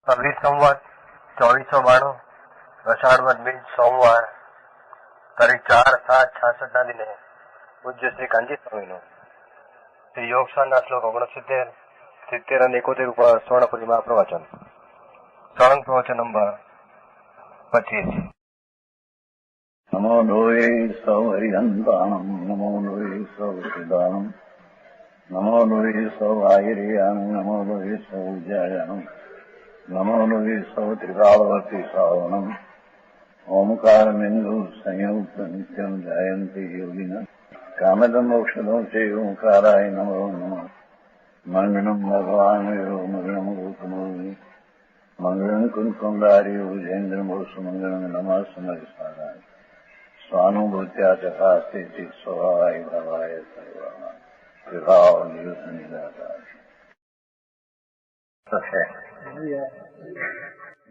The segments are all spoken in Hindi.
26 સંવત 2492 અષાઢ વદ બીજ સોમવાર તારીખ 4/7/66 દિને પૂજ્ય શ્રી કાંજી સ્વામીનું શ્રી યોગસારના શ્લોક 69, 70 અને 71 ઉપર સ્વર્ણપુરીમાં પ્રવચન. સળંગ પ્રવચન નંબર 25. નમો લોહે સૌ હરિહંતાણમ, નમો લોહે સૌ સિદ્ધાણમ, નમો લોહે સૌ આયર્યાણમ, નમો લોહે સૌ ઉજ્જાયાણમ, નમો લોહે સૌ ત્રિકાળવતી શ્રાવણમ. ઓમકારમિંદુ સંયુક્ત નિત્યમ જાયંતિ યોગિના કામદમ મોક્ષદો છે ઓંકારાય નમો નમઃ. મંગળમ ભગવાન મંગળમ ગોતમોહિ મંગળમ કુંકુંડારી ઉજેન્દ્રમો સુમંગળમ નમઃ સમરિસ્વારાય સ્વાનુભૂત્યા ચકાસ્તે સ્વભાવાય ભવાય સર્વા વિભાવ નિયુત નિરાકાર.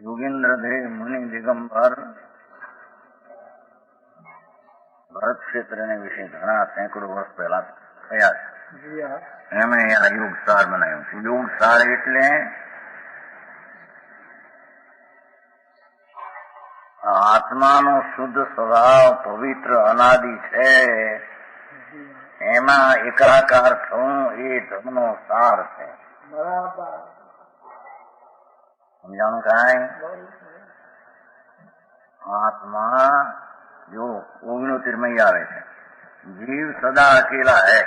યોગેન્દ્ર દેવ મુનિ દિગંબર ભરત ક્ષેત્રને વિશે ઘણા સેંકડો વર્ષ પહેલા થયા છે. એમણે આ યોગ સાર બનાવ્યું છે. યોગ સાર એટલે આત્માનો શુદ્ધ સ્વભાવ પવિત્ર અનાદિ છે, એમાં એકાકાર થવું એ ધર્મનો સાર છે. સમજાણું કાંઈ? આત્મા જો 69 આવે છે. જીવ સદા અકેલા है,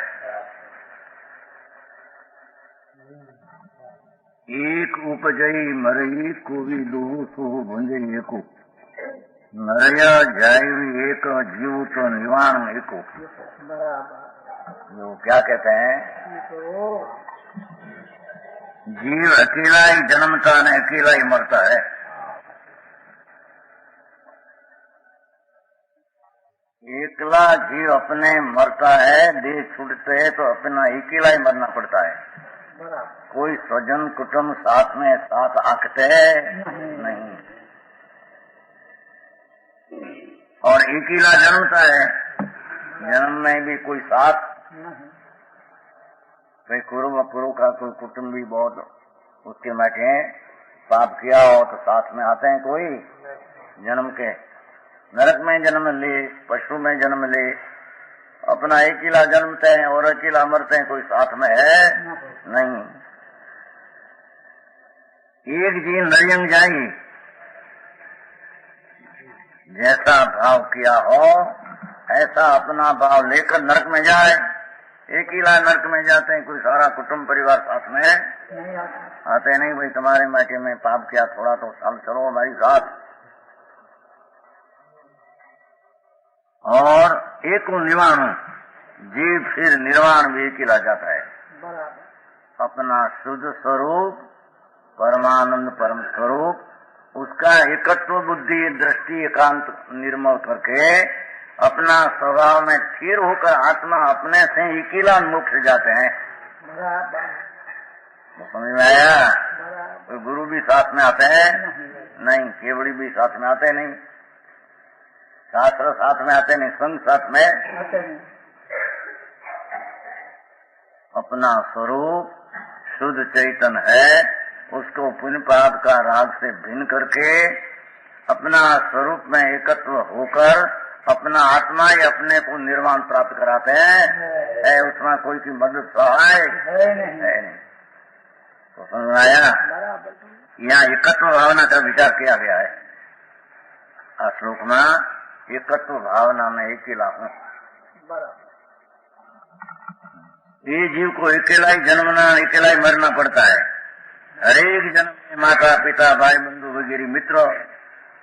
एक उपजई मरई कोवी दोहू सोहू भुंजई एको, नरया जायवी एक जीव तो निवाण एको. जो क्या कहते हैं, जीव अकेला ही जन्मता है, अकेला ही मरता है. एकला जीव अपने मरता है, देह छूटते है तो अपना अकेला ही मरना पड़ता है. कोई स्वजन कुटुंब साथ में साथ आंकते नहीं, और अकेला जन्मता है. जन्म में भी कोई साथ, कोई कुरु का कोई कुटुंबी बहुत उसके बैठे पाप किया हो तो साथ में आते हैं. कोई जन्म के नरक में जन्म ले, पशु में जन्म ले, अपना अकेला जन्मते हैं और अकेला मरते हैं. कोई साथ में है नहीं. एक जीव नरयंग जाई, जैसा भाव किया हो ऐसा अपना भाव लेकर नरक में जाए. अकेला नरक में जाते हैं, कोई सारा कुटुंब परिवार साथ में आते नहीं. भाई तुम्हारे माटे में पाप किया, थोड़ा तो साल चलो हमारी साथ. और एक निर्वाण जीव फिर निर्वाण भी अकेला जाता है. अपना शुद्ध स्वरूप परमानंद परम स्वरूप उसका एकत्व बुद्धि दृष्टि एकांत निर्मल करके अपना स्वभाव में स्थिर होकर आत्मा अपने से अकेला मोक्ष जाते हैं. समझ में आया? कोई गुरु भी साथ में आते हैं नहीं, केवड़ी भी साथ में आते नहीं, शास्त्र साथ में आते नहीं, संग साथ में आते नहीं. अपना स्वरूप शुद्ध चैतन्य है, उसको पुण्य पाप का राग से भिन्न करके अपना स्वरूप में एकत्व होकर अपना आत्मा ही अपने को निर्वाण प्राप्त कराते हैं. है उसमें कोई की मदद सहाय है नहीं. तो समझ आया? यहाँ एकत्व भावना का विचार किया गया है. श्लोक में एकत्व भावना में अकेला हूँ. ये जीव को अकेला ही जन्मना, अकेला ही मरना पड़ता है. हरेक जन्म में माता पिता भाई बंधु वगैरह मित्र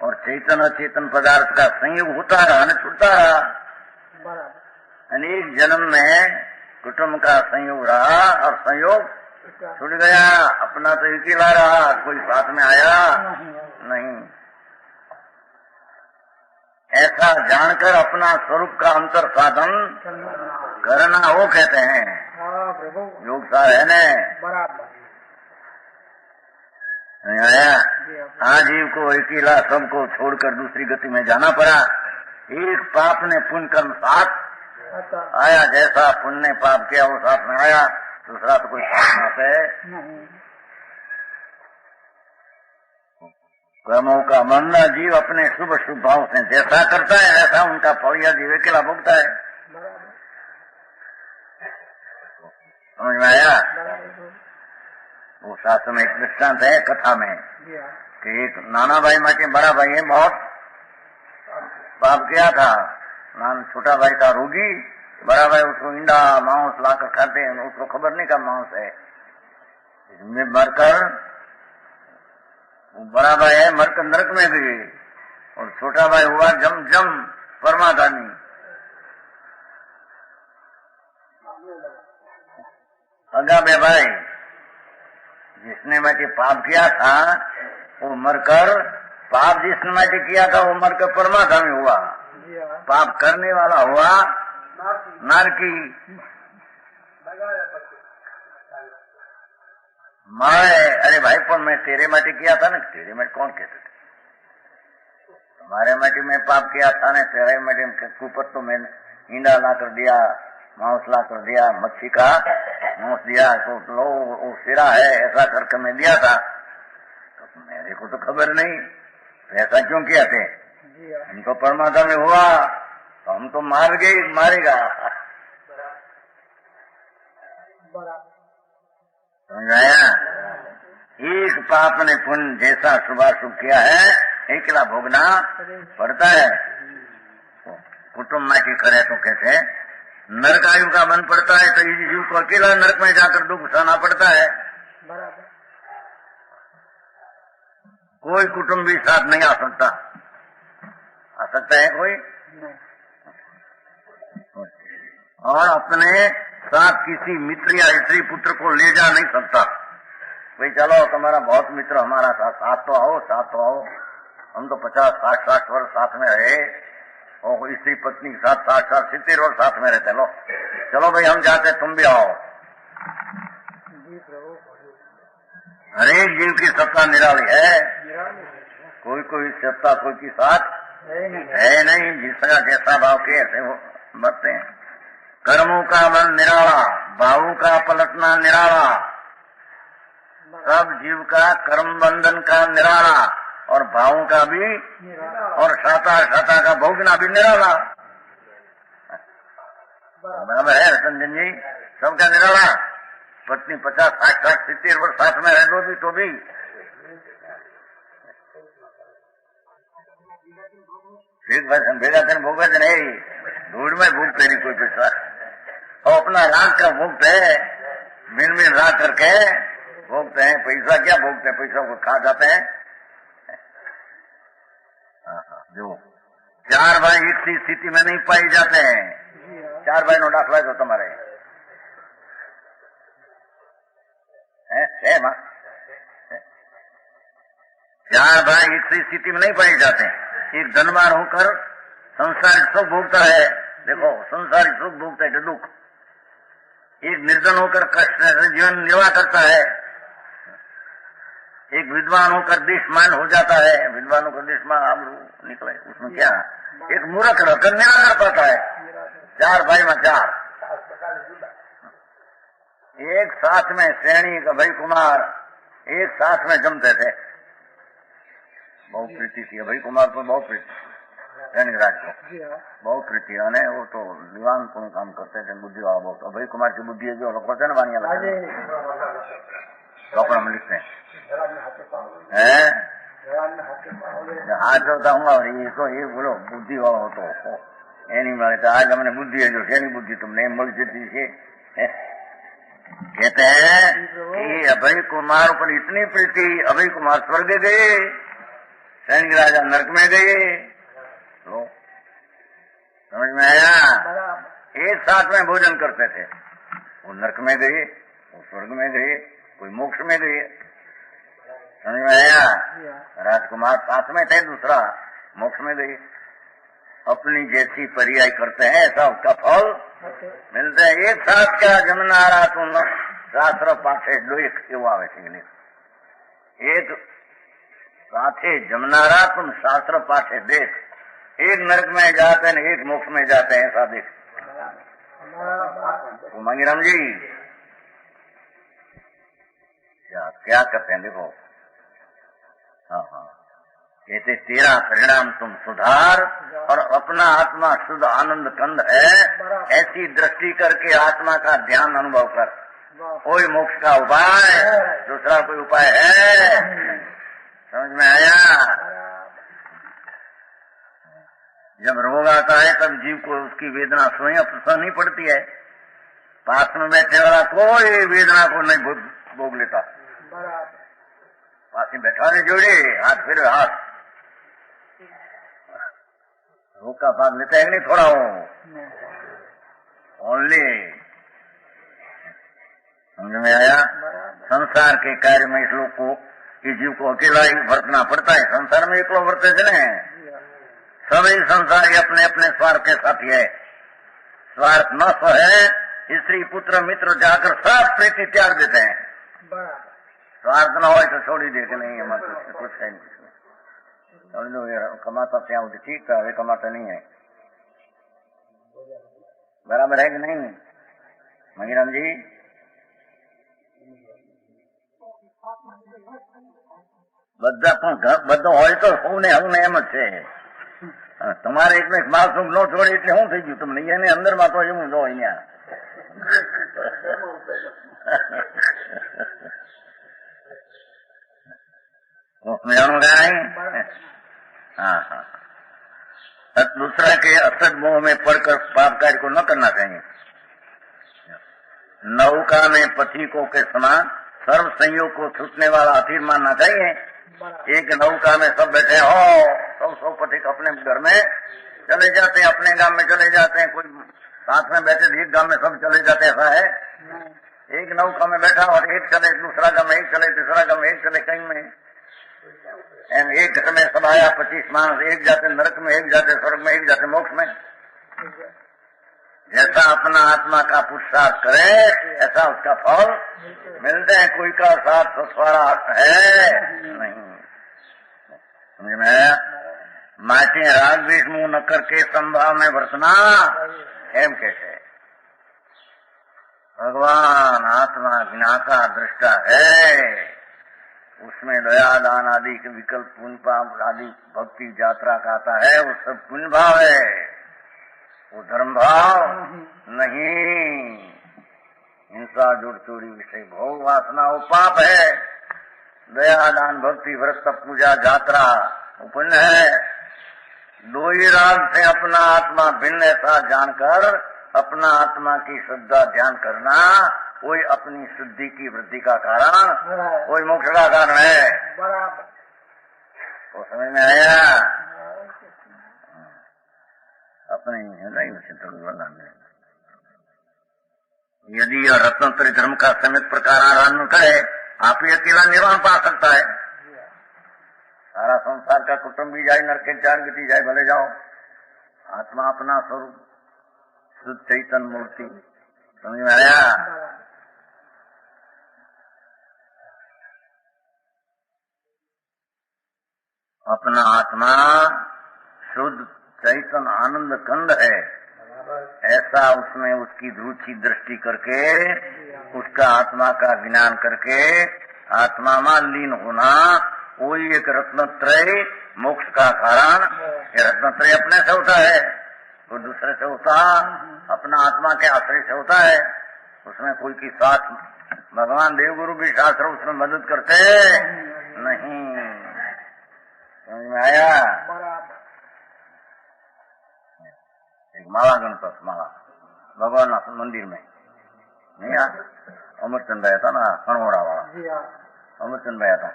और चेतन अचेतन पदार्थ का संयोग होता रहा न छूटता रहा. अनेक जन्म में कुटुंब का संयोग रहा और संयोग छूट गया. अपना तो अकेला रहा, कोई साथ में आया नहीं. ऐसा जानकर अपना स्वरूप का अंतर साधन करना वो कहते हैं योग सार है न. नहीं आया? आज जीव को अकेला सबको छोड़कर दूसरी गति में जाना पड़ा. एक पाप ने पुण्य कर्म साथ आया, जैसा पुण्य ने पाप किया वो साथ में आया, दूसरा तो कोई साथ में आते कर्मों का मरना जीव अपने शुभ शुभ भाव से जैसा करता है ऐसा उनका फल या जीव अकेला भोगता है। समझ में आया? वो शास्त्र में एक दृष्टांत है कथा में कि एक नाना भाई माटे बड़ा भाई है, बहुत पाप किया था। छोटा भाई था रोगी, बड़ा भाई उसको इंडा मांस लाकर खाते हैं, उसको खबर नहीं का मांस है। इसमें मरकर बड़ा भाई है मरकर नरक में गए और छोटा भाई हुआ जम जम परमाधामी। अगा बे भाई जिसने माटे पाप किया था वो मरकर, पाप जिसने माटे किया था वो मरकर परमाधामी हुआ, पाप करने वाला हुआ नरकी। मारे अरे भाई पर मैं तेरे माटी किया था ना, तेरे माटी कौन कहते थे? तुम्हारे माटी में पाप किया था ना, तेरे माटी में ऊपर तो मैंने ईंडा ला कर दिया, मांस ला कर दिया, मच्छी का मांस दिया, तो लो वो सिरा है ऐसा करके मैं दिया था। तो मेरे को तो खबर नहीं, ऐसा क्यों किया थे? हम तो परमात्मा में हुआ तो हम तो मारेगा। समझाया? एक पाप ने पुण्य जैसा शुभाशुभ किया है एकला भोगना पड़ता है। कुटुंब में की करे तो कैसे नरक आयु का मन पड़ता है तो इस जीव को अकेला नरक में जाकर दुख सहना पड़ता है। कोई कुटुंबी साथ नहीं आ सकता। आ सकता है कोई? और अपने साथ किसी मित्र या स्त्री पुत्र को ले जा नहीं सकता। भाई चलो तुम्हारा बहुत मित्र हमारा साथ तो आओ, साथ तो आओ। हम तो 50-60 वर्ष साथ में रहे और स्त्री पत्नी के साथ 60-70 वर्ष साथ में रहते। लो चलो भाई हम जाते, तुम भी आओ। हरेक जीव की सत्ता निराली है, कोई कोई सत्ता कोई की साथ है नहीं। जिसका जैसा भाव के ऐसे वो बरते हैं। कर्मों का बल निराला, भावों का पलटना निराला, सब जीव का कर्म बंधन का निराला और भावों का भी, और शाता का भोगना भी निराला। बराबर है रतन जी? सबका निराला। पत्नी 50-60-70 वर्ष साथ में रह दो भी तो भी भेजा दिन भोग नहीं, धूल में भूखते नहीं कोई पैसा। और अपना रात का भोगते है, मिन मिन रात करके भोगते हैं। पैसा क्या भोगते हैं, पैसा को खा जाते हैं। जो 4 भाई एक सी स्थिति में नहीं पाई जाते हैं। 4 भाई नो दाखला तो तुम्हारे है मां। 4 भाई एक सी स्थिति में नहीं पाए जाते हैं। एक धनवान होकर संसारिक सुख भोगता है, देखो संसारिक सुख भोगता है दुख। एक निर्धन होकर कष्ट से जीवन निर्वाह करता है। एक विद्वान होकर देशमान हो जाता है। विद्वान होकर देशमान आबरू निकले, उसमें क्या? एक मूर्ख रहकर निराकर पाता है। 4 भाई में 4 एक साथ में श्रेणी का भाई कुमार एक साथ में जमते थे। बहुत प्रीति थी अभय कुमार पर, बहुत प्रीति राज को, बहुत प्रीति। है वो तो दीवान को काम करते थे, बुद्धि वाला बहुत। अभय कुमार की बुद्धि है जो लोग कहते हैं ना वानिया कपड़ा में लिखते हैं हाथ होता हूँ। और ये तो ये बोलो बुद्धि वाला हो तो ये नहीं मिले तो आज हमने बुद्धि है जो शैनी बुद्धि तुमने मिल जाती है। कहते हैं कि अभय कुमार पर इतनी प्रीति, अभय कुमार स्वर्ग गए, सैनिक राजा नरक में गए। तो समझ में आया? एक साथ में भोजन करते थे। वो नरक में गए, वो स्वर्ग में गए, कोई मोक्ष में गए। समझ में आया? राजकुमार साथ में थे, दूसरा मोक्ष में गए। अपनी जैसी पर्याय करते हैं ऐसा उसका फल मिलता है। एक साथ क्या जमनारा तुम शास्त्र पाठे लोक एवं आवे છે। एक साथे जमनारा तुम शास्त्र पाठे देख। एक नरक में जाते हैं, एक मोक्ष में जाते हैं, ऐसा देख। तो मंगीराम जी क्या करते हैं देखो। हाँ, कहते तेरा परिणाम तुम सुधार और अपना आत्मा शुद्ध आनंद कंद है, ऐसी दृष्टि करके आत्मा का ध्यान अनुभव कर। कोई मोक्ष का उपाय, दूसरा कोई उपाय है? समझ में आया? जब रोग आता है तब जीव को उसकी वेदना स्वयं सहनी पड़ती है। पास में बैठने वाला कोई वेदना को नहीं भोग लेता। पास में बैठा नहीं, जोड़े हाथ फिर हाथ, रोग का भाग लेता है नहीं थोड़ा हो ओनली। समझ में आया? संसार के कार्य में इस लोग को, इस जीव को अकेला ही बरतना पड़ता है। संसार में एक लोग बरते थे, सभी संसारी अपने अपने स्वार्थ के साथी है। स्वार्थ न सो है, स्त्री पुत्र मित्र जाकर सब प्रीति त्याग देते हैं। स्वार्थ न हो तो छोड़ ही दे कि नहीं हमारे कुछ है नहीं, समझ लो कमाता क्या होती ठीक है, कमाता नहीं है। बराबर है कि नहीं मंगीराम जी? બધો હોય તો સૌને હમને એમ જ છે। તમારે એટલે માસુમ ન છોડે એટલે શું થઈ ગયું તમને? એને અંદરમાં તો એવું જો અહીંયા हाँ हाँ। दूसरा के असद मोह में पड़कर पाप कार्य को न करना चाहिए। नौका में पथिकों के समान सर्व संयोग को छूटने वाला अधीर मानना चाहिए। एक नौका में सब बैठे हो, सब पथिक अपने घर में चले जाते हैं, अपने गांव में चले जाते हैं, कोई साथ में बैठे एक गांव में सब चले जाते, ऐसा है? एक नौका में बैठा और एक चले, दूसरा गांव में एक चले, तीसरा गांव में एक चले, कहीं में एक घर में सब आया 25 मानस, एक जाते नरक में, एक जाते स्वर्ग में, एक जाते मोक्ष में। जैसा अपना आत्मा का पुरुषार्थ करे ऐसा उसका फल मिलते हैं। कोई का साथ ससुरा है नहीं। समझ में आया? माटे राग द्वेष मुंह न करके संभाव में वर्तना एम कैसे? भगवान आत्मा ज्ञाता दृष्टा है, उसमें दया दान आदि के विकल्प पुण्य पाप आदि भक्ति यात्रा का आता है, वो सब पुण्य भाव है, वो धर्म भाव नहीं। हिंसा जुड़ चोरी विषय भोग वासना वो पाप है। दया दान भक्ति व्रत पूजा यात्रा वो पुण्य है। दो ही राग से अपना आत्मा भिन्न ऐसा जानकर अपना आत्मा की श्रद्धा ध्यान करना कोई अपनी शुद्धि की वृद्धि का कारण, कोई मोक्ष का कारण है। वो समझ में आया? अपने हृदय में यदि यह रत्नोत्तरी धर्म का समित प्रकार आराधन करे, आप ही अकेला निर्वाण पा सकता है। सारा संसार का कुटुंब भी जाए, नरक के चार गति जाए, भले जाओ। आत्मा अपना स्वरूप शुद्ध चैतन्य मूर्ति, समझ में आया? अपना आत्मा शुद्ध चैतन्य आनंद कंद है, ऐसा उसमें उसकी रुचि दृष्टि करके उसका आत्मा का ज्ञान करके आत्मा में लीन होना, वही एक रत्नत्रय मोक्ष का कारण। ये रत्नत्रय अपने से होता है, वो दूसरे से होता, अपना आत्मा के आश्रय से होता है। उसमें कोई की साथ भगवान देवगुरु भी शास्त्र उसमें मदद करते नहीं। समझ में आया? एक माला गणपत माला भगवान मंदिर में नहीं आ, अमरचंद भाई था ना, खणोड़ा वाला अमरचंद भाई था,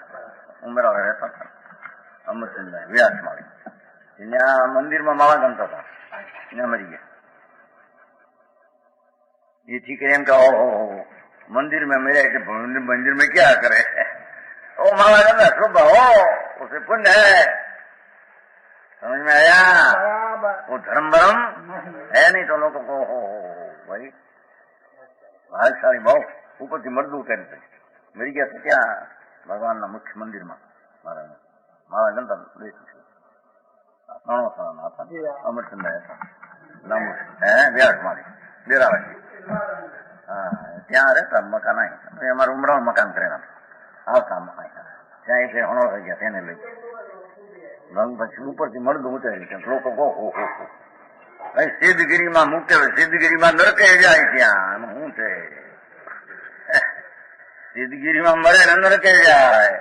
उमरा रहता था अमरचंद भाई व्यास माली, यहाँ मंदिर में माला गणता था, यहाँ मरी गया। ये ठीक है इनका, ओ मंदिर में मेरे मंदिर में क्या करे, ओ माला गणता शुभ हो, उसे पुण्य है। समझ में आया? वो धर्म भरम है नहीं तो लोगों को हो भाई भागशाली भाव ऊपर से मर्दू कहते मेरी क्या था क्या भगवान ना मुख्य मंदिर में मारा जनता अमरचंद व्यास मारी डेरा ત્યાં રહેતા મકાન અહીં અમારું ઉમરાવ મકાન કરેલા આવતા ત્યાં એક હોણો થઈ ગયા તેને લઈ પછી ઉપરથી મળદું ઉતારી છે લોકો કહો સિદ્ધગીરીમાં મુક્ત સિદ્ધગીરીમાં નરકે જાય ત્યાં શું છે સિદ્ધગીરીમાં મળે ને નરકે જાય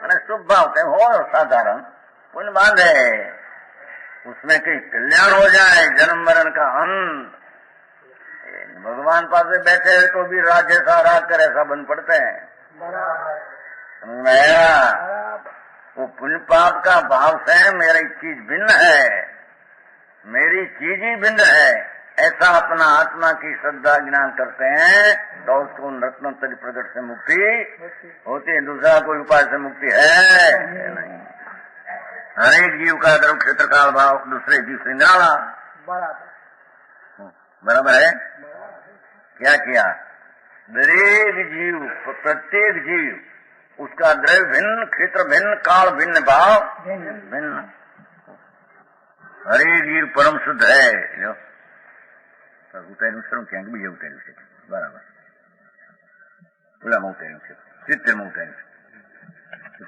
અને शुभ भाव कहीं हो साधारण पुण्य बांधे उसमें कहीं कल्याण हो जाए जन्म मरण का अंत भगवान पास बैठे तो भी राज ऐसा राग कर ऐसा बन पड़ते हैं वो पुण्य पाप का भाव से मेरी चीज भिन्न है मेरी चीज ही भिन्न है ऐसा अपना आत्मा की श्रद्धा ज्ञान करते हैं तो उसको रत्नोत्तरी प्रकट से मुक्ति होती है दूसरा कोई उपाय से मुक्ति है नहीं हर एक जीव का धर्म क्षेत्र काल भाव दूसरे जीव से निराला बराबर है क्या किया दरेक जीव प्रत्येक जीव उसका द्रव्य भिन्न क्षेत्र भिन्न काल भिन्न भाव भिन्न हर एक जीव परम शुद्ध है जो ઉતાર્યું શરૂ ક્યાંક બીજે ઉતાર્યું છે બરાબર ઓલામાં ઉતાર્યું છે 70માં ઉતાર્યું છે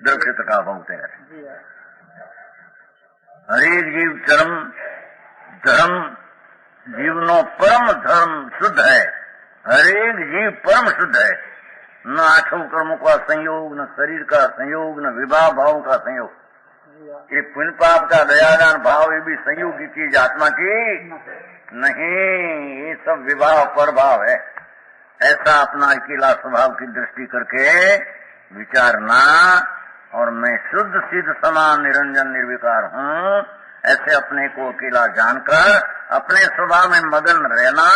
દ્રવ ક્ષેત્ર કાળ ભાવ ઉતાર્યા છે હરેક જીવ ધર્મ જીવનો પરમ ધર્મ શુદ્ધ है हरेक जीव परम शुद्ध है न आठों कर्मों का संयोग न शरीर का संयोग न विवाह भाव का संयोग ये पुण्य पाप का दयादान भाव ये भी संयोग की चीज आत्मा की नहीं ये सब विवाह पर भाव है ऐसा अपना अकेला स्वभाव की दृष्टि करके विचारना और मैं शुद्ध सिद्ध समान निरंजन निर्विकार हूँ ऐसे अपने को अकेला जानकर अपने स्वभाव में मगन रहना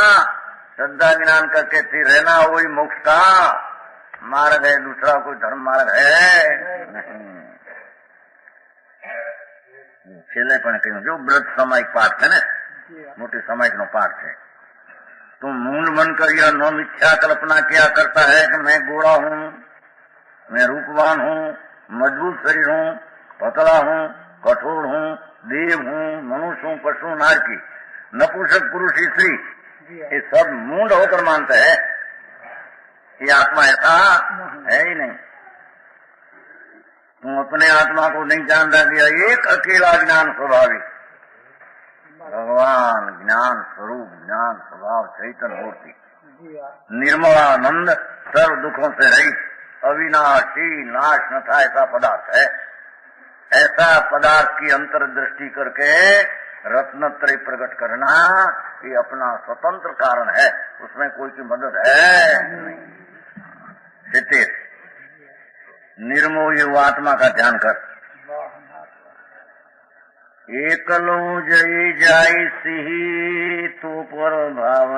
श्रद्धा ज्ञान करके रहना वही मोक्ष का मार्ग है दूसरा कोई धर्म मार्ग है नहीं છેલ્લે પણ કહ્યું જો વ્રત સામાયિક પાઠ છે ને मोटी सामायिक नो पाठ है तुम मूल बनकर यह नो मिथ्या कल्पना क्या करता है कि मैं गोरा हूँ मैं रूपवान हूँ मजबूत शरीर हूँ पतला हूँ कठोर हूँ देव हूँ मनुष्य हूँ पशु नारकी नपुंसक पुरुष स्त्री ये सब मूड होकर मानते हैं ये आत्मा ऐसा है ही नहीं तुम अपने आत्मा को नहीं जानता कि एक अकेला ज्ञान स्वाभाविक भगवान ज्ञान स्वरूप ज्ञान स्वभाव चैतन्य मूर्ति निर्मलानंद सर्व दुखों से रहित अविनाशी नाश न था ऐसा पदार्थ है ऐसा पदार्थ की अंतर्दृष्टि करके रत्नत्रय प्रकट करना ये अपना स्वतंत्र कारण है उसमें कोई की मदद है नहीं सिद्धि निर्मोही आत्मा का ध्यान कर एकलो जय जाय सिही तो पर भाव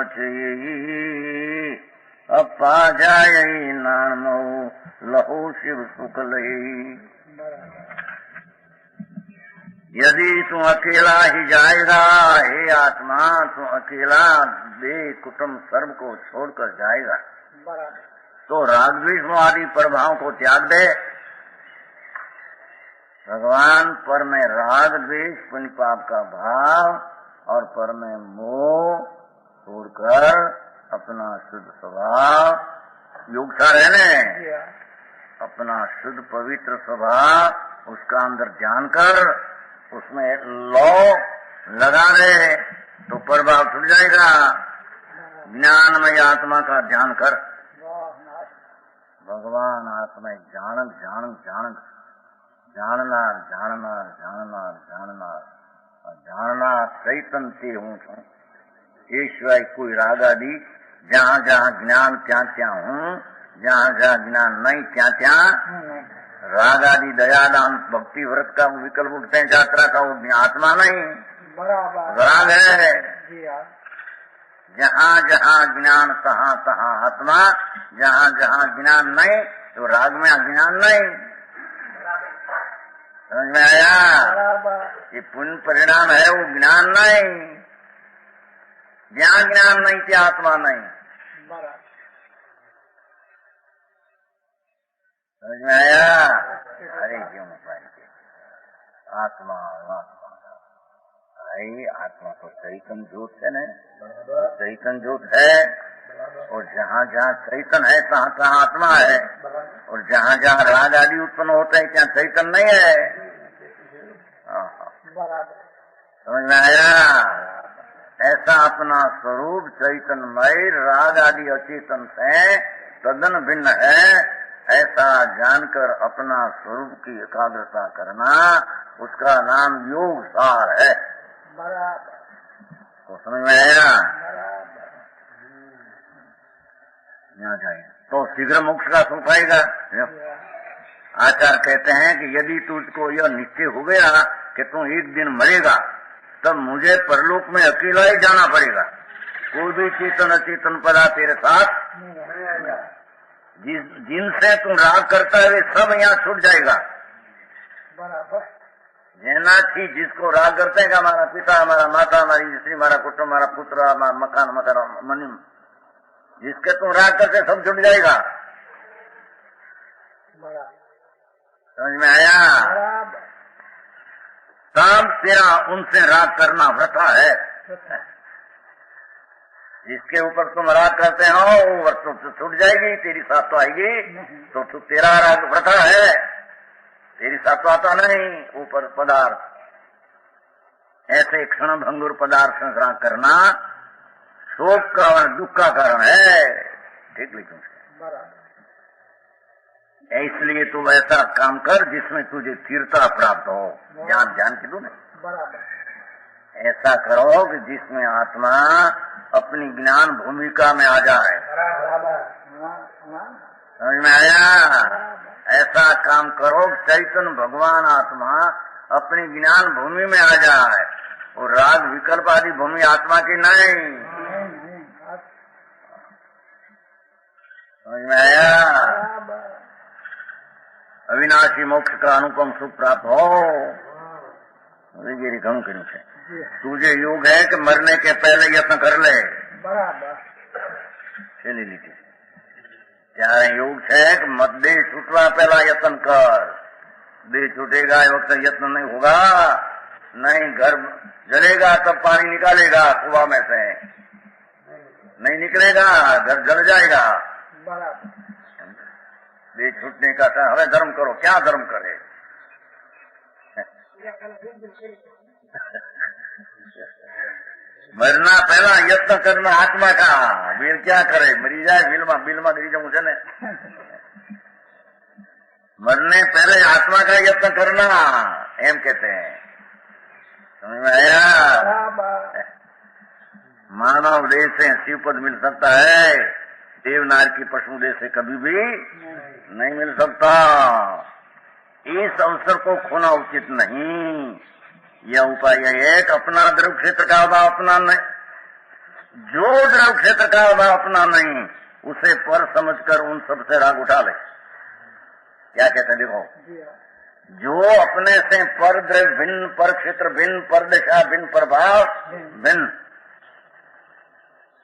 अपा जाय नामो लहो शिव सुख यदि तू अकेला ही जाएगा हे आत्मा तू अकेला बे कुटुंब सर्व को छोड़कर जाएगा तो राग द्वेष आदि प्रभाव को त्याग दे भगवान पर में राग द्वेष पुण्य पाप का भाव और पर में मोह छोड़कर अपना शुद्ध स्वभाव योगता रहने अपना शुद्ध पवित्र स्वभाव उसका अंदर ध्यान कर उसमें लौ लगा दे तो प्रभाव छूट जाएगा ज्ञानमय आत्मा का ध्यान कर भगवान आत्मा जानक जानक जानक जाननार जाननार जाननार जाननार जानना चैतन्य से हूँ छू ये सिवाय कोई राग आदि जहाँ जहाँ ज्ञान ત્યાં ત્યાં हूँ जहाँ जहाँ ज्ञान नहीं ત્યાં ત્યાં राग आदि दयादान भक्ति व्रत का विकल्प उठते हैं यात्रा का वो आत्मा नहीं राग है जहाँ जहाँ ज्ञान तहाँ तहाँ आत्मा जहाँ जहाँ ज्ञान नहीं तो राग में अज्ञान नहीं समझ में आया ये पुण्य परिणाम है वो ज्ञान नहीं जहाँ ज्ञान नहीं थी आत्मा नहीं समझ में आया अरे क्यों आत्मा आत्मा आई आत्मा तो चैतन्य ज्योत है न चैतन्य ज्योत है और जहाँ जहाँ चैतन्य है तहाँ तहाँ आत्मा है और जहाँ जहाँ राग आदि उत्पन्न होते हैं क्या चैतन्य नहीं है? समझ में आया? ऐसा अपना स्वरूप चैतन्यमय राग आदि अचेतन से तदन भिन्न है, ऐसा जानकर अपना स्वरूप की एकाग्रता करना, उसका नाम योग सार है। तो समझ में आया? यहाँ जाए तो शीघ्र मोक्ष का सुख आएगा। आचार्य कहते हैं कि यदि तुझको यह निश्चय हो गया कि तू एक दिन मरेगा, तब मुझे परलोक में अकेला ही जाना पड़ेगा। कोई भी चेतन अचेतन पदा तेरे साथ, जिनसे तू राग करता है वे सब यहाँ छूट जाएगा। जैनाथी जिसको राग करते हैं, हमारा पिता, हमारा माता, हमारी स्त्री, हमारा कुटुंब, हमारा पुत्र, हमारा मकान, हमारा मनी, जिसके तुम राग करते सब छूट जाएगा। समझ में आया? तब तेरा उनसे राग करना वृथा है। जिसके ऊपर तुम राग करते हो वो वस्तु तो छूट जाएगी, तेरी साथ तो आएगी, तो तेरा राग वृथा है, तेरी साथ तो आता नहीं। ऊपर पदार्थ ऐसे क्षण भंगुर पदार्थ से राग करना शोक का और दुख का कारण है। ठीक लिखूं, इसलिए तू ऐसा काम कर जिसमें तुझे तीर्थता प्राप्त हो। जान के दो नहीं, ऐसा करो कि जिसमें आत्मा अपनी ज्ञान भूमिका में आ जाए। समझ में आया? ऐसा काम करो चैतन्य भगवान आत्मा अपनी ज्ञान भूमि में आ जाए, और राग विकल्प आदि भूमि आत्मा की नहीं। समझ में आया? अविनाशी मोक्ष का अनुपम सुख प्राप्त हो। घणु करूं छे तुझे योग है कि मरने के पहले यत्न कर ले। छेली लीटी ત્યારે योग है कि मत देह छूटवा पहला यत्न कर। देह छूटेगा ये वक्त यत्न नहीं होगा, नहीं घर जलेगा तब पानी निकालेगा कुआं में से, नहीं निकलेगा घर जल जाएगा। देह छूटने का था, हमें धर्म करो। क्या धर्म करे? मरना पहला यत्न करना आत्मा का। वीर क्या करे? मरी जाए बिल में गिरी जाऊं ने। मरने पहले आत्मा का यत्न करना एम कहते हैं। समझ में आया? मानव देह से शिवपद मिल सकता है, देवनार की पशु देह से कभी भी नहीं मिल सकता। इस अवसर को खोना उचित नहीं। यह उपाय है कि अपना द्रव क्षेत्र का अभाव अपना नहीं, जो द्रव क्षेत्र का अभाव अपना नहीं उसे पर समझकर उन सबसे राग उठा ले। क्या कहते हैं? देखो, जो अपने से पर द्रव भिन्न, पर क्षेत्र भिन्न, पर दिशा भिन्न, पर भाव भिन्न,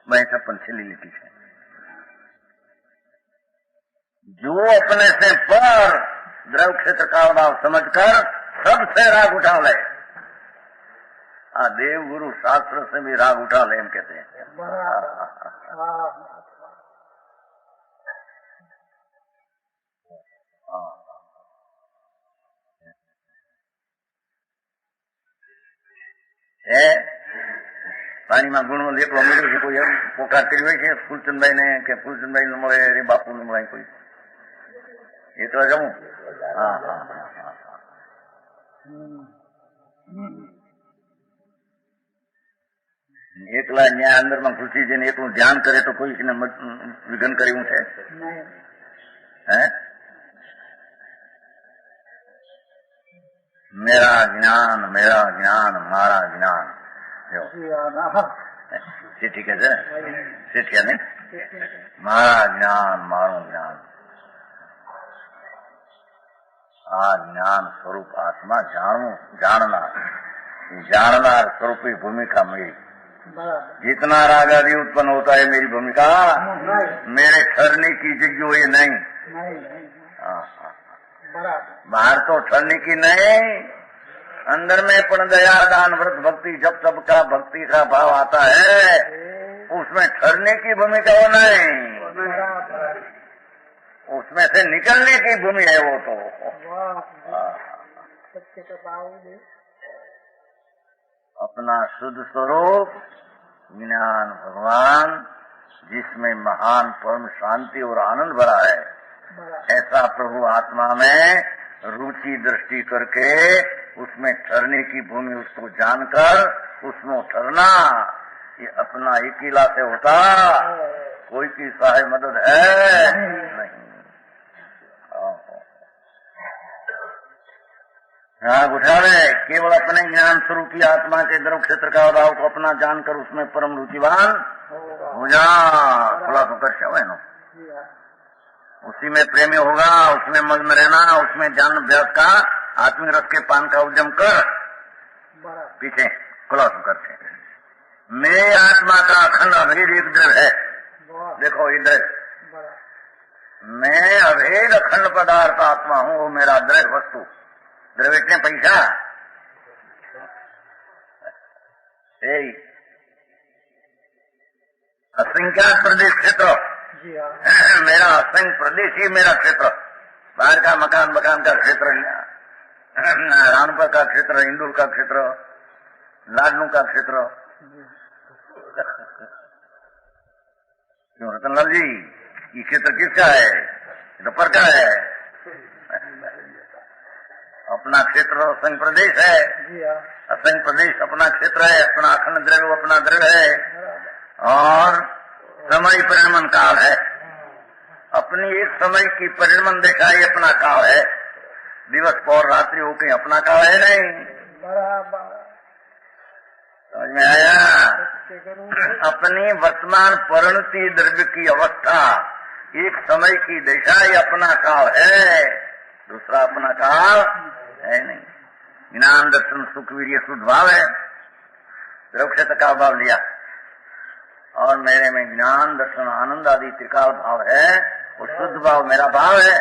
मैं 56 छिली लिखी है। जो अपने से पर द्रव क्षेत्र का अभाव समझकर सबसे राग उठा ले। देव गुरु शास्त्र से भी राग उठा ले, हम कहते हैं। पानी में गुण लेटो मिले છે, કોઈ એમ પોકાર કરી હોય છે ફૂલચંદભાઈ ને કે ફૂલચંદભાઈ ને મળે રે બાપુ ને મળે કોઈ એ તો જમું. એકલા ન્યા અંદર માં ઘૂસી જઈને એટલું ધ્યાન કરે તો કોઈ વિઘન કર્યું છે? હે? मेरा ज्ञान मारा ज्ञान. चिट्ठी कैसे चिट्ठिया नहीं, मारा ज्ञान मारो ज्ञान. आ ज्ञान स्वरूप आत्मा जानना स्वरूप की भूमिका मेरी. जितना राग आदि उत्पन्न होता है मेरी भूमिका, मेरे ठहरने की जगह ये नहीं. बाहर तो ठहरने की नहीं, अंदर में पण दया दान व्रत भक्ति जब तब का भक्ति का भाव आता है, उसमें ठहरने की भूमिका वो नहीं. उसमें से निकलने की भूमि है वो तो। सत्य का भाव दे। अपना शुद्ध स्वरूप ज्ञान भगवान, जिसमें महान परम शांति और आनंद भरा है, ऐसा प्रभु आत्मा में रुचि दृष्टि करके उसमें ठहरने की भूमि उसको जानकर उसमें ठहरना, ये अपना अकेला से होता, कोई की सहाय मदद है नहीं। राग उठावे केवल अपने ज्ञान स्वरूपी आत्मा के द्रव क्षेत्र का अभाव को अपना जानकर उसमें परम रुचिवान हो जा, खुला होकर शव उसी में प्रेमी होगा, उसमें मग्न रहना, उसमें ज्ञान अभ्यास का आत्मिक रस के पान का उद्यम कर। पीछे खुला होकर से मेरे आत्मा का अखंड अभेद एक द्रव है। देखो इधर मैं अभेद अखंड पदार्थ आत्मा हूँ, वो मेरा द्रव वस्तु। द्रव्य पैसा असंख्यात प्रदेश क्षेत्र मेरा असंख्य प्रदेश ही मेरा क्षेत्र। बाहर का मकान का क्षेत्र, रामपुर का क्षेत्र, इंदौर का क्षेत्र, लाडनू का क्षेत्र। क्यों रतनलाल जी, ये क्षेत्र किसका है? तो पर का है। अपना क्षेत्र असंख्य प्रदेश है, असंख्य प्रदेश अपना क्षेत्र है, अपना अखंड द्रव्य अपना द्रव्य है, और समय परिणमन काल है। अपनी एक समय की परिणमन दिशा ही अपना काल है। दिवस और रात्रि हो के अपना काल है नहीं। समझ में आया? अपनी वर्तमान परिणति द्रव्य की अवस्था एक समय की दिशा ही अपना काल है, दूसरा अपना काल है नहीं। ज्ञान दर्शन सुख वीर्य शुद्ध भाव है, द्रव क्षेत्र का भाव लिया, और मेरे में ज्ञान दर्शन आनंद आदि त्रिकाल भाव है। वो शुद्ध भाव मेरा भाव है,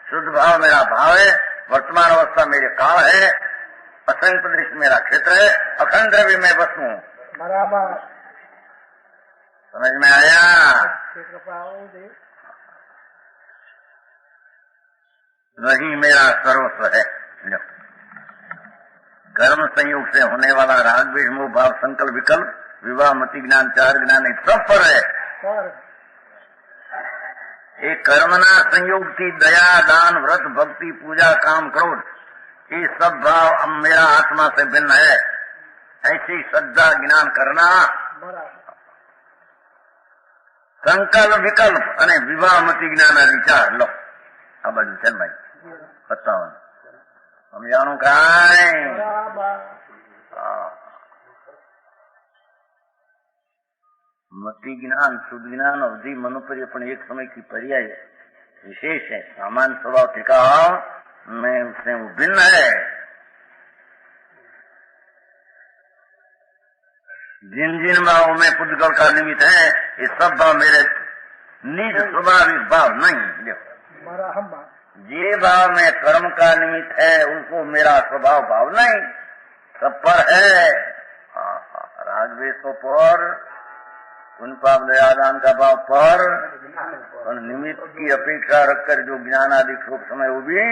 शुद्ध भाव मेरा भाव है, वर्तमान अवस्था मेरे काल है, असंख्य प्रदेश मेरा क्षेत्र है, अखंड द्रव्य में वस्तु हूँ। बराबर समझ में आया? वही मेरा सर्वस्व है। कर्म संयोग से होने वाला राग द्वेष मोह भाव संकल्प विकल्प विवाह मति ज्ञान चार ज्ञान सब पर है। एक कर्मना संयोग की दया दान व्रत भक्ति पूजा काम क्रोध, ये सब भाव अब मेरा आत्मा से भिन्न है। ऐसी श्रद्धा ज्ञान करना, संकल्प विकल्प अने विवाह मति ज्ञान विचार लो। आ बाजू चल भाई बताओ हम जानो काय मति ज्ञान शुद्ध ज्ञान अवधि मनुपर्य पण एक समय की पर्याय विशेष है। सामान्य स्वभाव टिकाव में उससे वो भिन्न है। जिन जिन भावों में पुद्गल का निमित्त है, ये सब भाव मेरे निज स्वाभाविक भाव नहीं। जे भाव में कर्म का निमित्त है उनको मेरा स्वभाव भाव नहीं, सब पर है। राग द्वेषों पर, उन पाप दयादान का भाव पर, और निमित्त की अपेक्षा रखकर जो ज्ञान आदि क्षोभ समय वो भी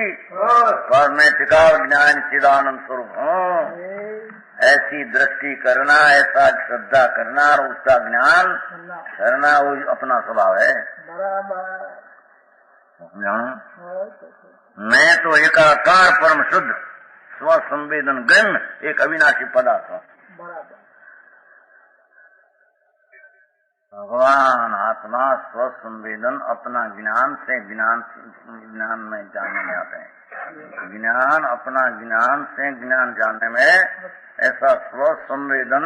पर मैं टिकाव ज्ञान चिदानंद स्वरूप हूँ। ऐसी दृष्टि करना, ऐसा श्रद्धा करना और उसका ज्ञान करना, वो अपना स्वभाव है। मैं तो एकाकार परम शुद्ध स्व संवेदन गम्य एक अविनाशी पदार्थ हूँ। भगवान आत्मा स्व संवेदन अपना ज्ञान से ज्ञान में जानने में आते हैं। ज्ञान अपना ज्ञान से ज्ञान जानने में, ऐसा स्व संवेदन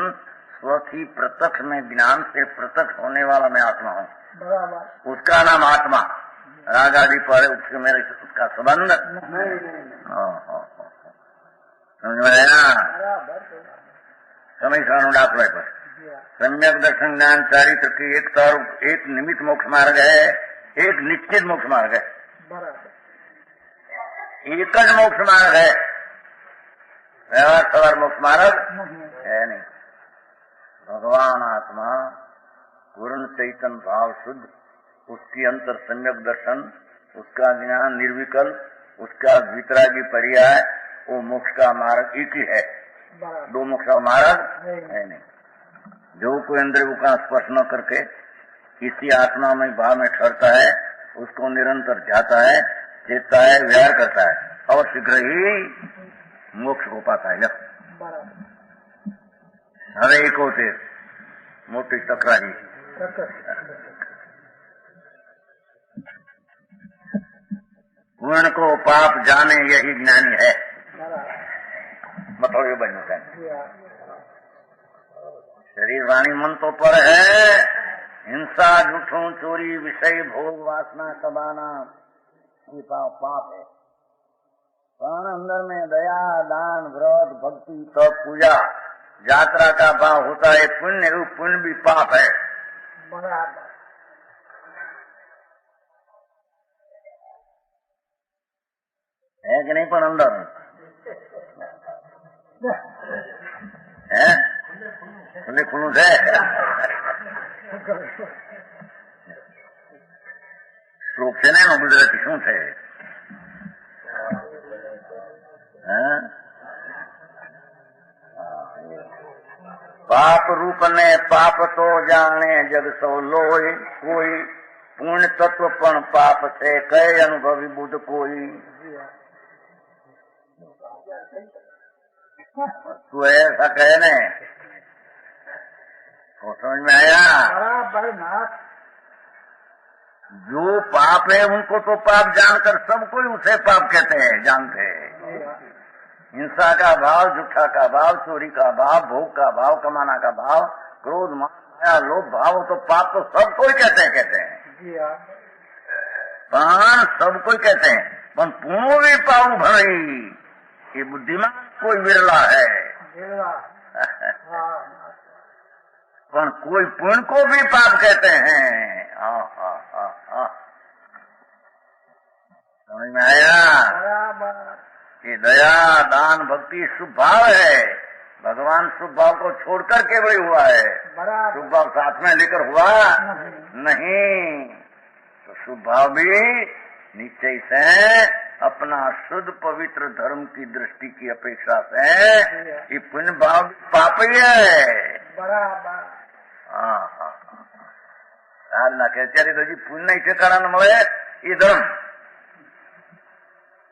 स्वथी प्रत्यक्ष में ज्ञान से प्रत्यक्ष होने वाला मैं आत्मा हूँ। उसका नाम आत्मा। राग आदि पर उसके मेरे उसका संबंध समझ में आया? समय सारण डाकवे पर सम्यक दर्शन ज्ञान चारित्र की एक निमित्त मोक्ष मार्ग है, एक निश्चित मोक्ष मार्ग है, एक ज मोक्ष मार्ग है। व्यवहार सवार मोक्ष मार्ग है नहीं। भगवान आत्मा पूर्ण चैतन्य भाव शुद्ध, उसकी अंतर सम्यक दर्शन उसका ज्ञान निर्विकल्प, उसका वितरागी पर्याय, वो मोक्ष का मार्ग एक ही है। दो मोक्ष का मार्ग है नहीं। जो कोई इंद्रियों का स्पर्श न करके इसी आत्मा में भाव में ठहरता है, उसको निरंतर जाता है, चेतता है, विहार करता है और शीघ्र ही मोक्ष को पाता है। हरे को मोटी टकराही पूर्ण को पाप जाने यही ज्ञानी है। मतलब ये बनता है। शरीर वाणी मन तो पर है, हिंसा झूठों चोरी विषय भोग वासना कबाना ये पाप है। प्राण अंदर में दया दान व्रत भक्ति तप पूजा यात्रा का भाव होता है पुण्य, वो पुण्य भी पाप है। है कि नहीं? पर अंदर है खुले खुलूस है। श्लोक છે ને ગુજરાતી શું છે? पाप रूप ने पाप तो जाने जग सौ लोय, कोई पूर्ण तत्व पण पाप से कहे अनुभवी बुद्ध कोई। तू ऐसा कहे ने तो समझ में आया? जो पाप है उनको तो पाप जानकर सब कोई उसे पाप कहते हैं, जानते हैं। हिंसा का भाव, झूठा का भाव, चोरी का भाव, भोग का भाव, कमाना का भाव, क्रोध माया लोभ भाव, तो पाप तो सब कोई कहते हैं। पण सब कोई कहते हैं, पण पूर्ण भी पाऊ भरी ये बुद्धिमान कोई विरला है। पण कोई पुण्य को भी पाप कहते हैं। समझ में आया? ये दया दान भक्ति शुभ भाव है। भगवान शुभ भाव को छोड़कर केवल हुआ है, शुभ भाव साथ में लेकर हुआ नहीं। तो शुभ भाव भी निश्चय से अपना शुद्ध पवित्र धर्म की दृष्टि की अपेक्षा से ये पुण्य भाव पाप ही है। ना कहते तो जी पुण्य नहीं ठिकाना न મળે ये धर्म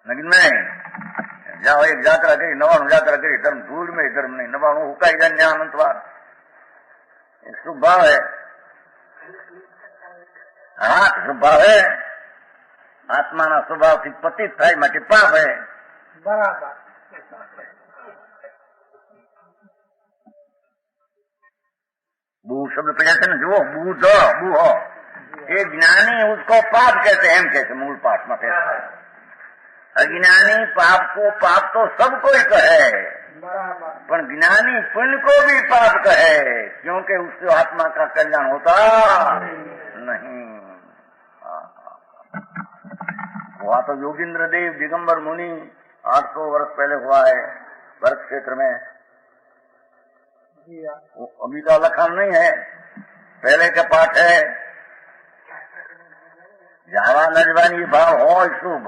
लेकिन नहीं। जाओ एक यात्रा करी, नवाणु यात्रा करी, धर्म धूल में धर्म नहीं, नवाणु हुकाई जाए ज्ञान अंतवार शुभ भाव है। हाँ शुभ भाव है। आत्मा ना स्वभाव થી પતિત થાય માટે પાપ है। बराबर। बू शब्द पड़ा थे ना, जो बूध बूह ये ज्ञानी उसको पाप कहते हैं, कैसे मूल पाठ में कहते हैं। अज्ञानी पाप को पाप तो सब कोई कहे, पर ज्ञानी पुण्य को भी पाप कहे, क्योंकि उससे आत्मा का कल्याण होता नहीं। वहाँ तो योगींद्र देव दिगंबर मुनि 800 वर्ष पहले हुआ है भरत क्षेत्र में। अभी का लखन नहीं है, पहले का पाठ है। जावा नजवानी भाव हो शुभ,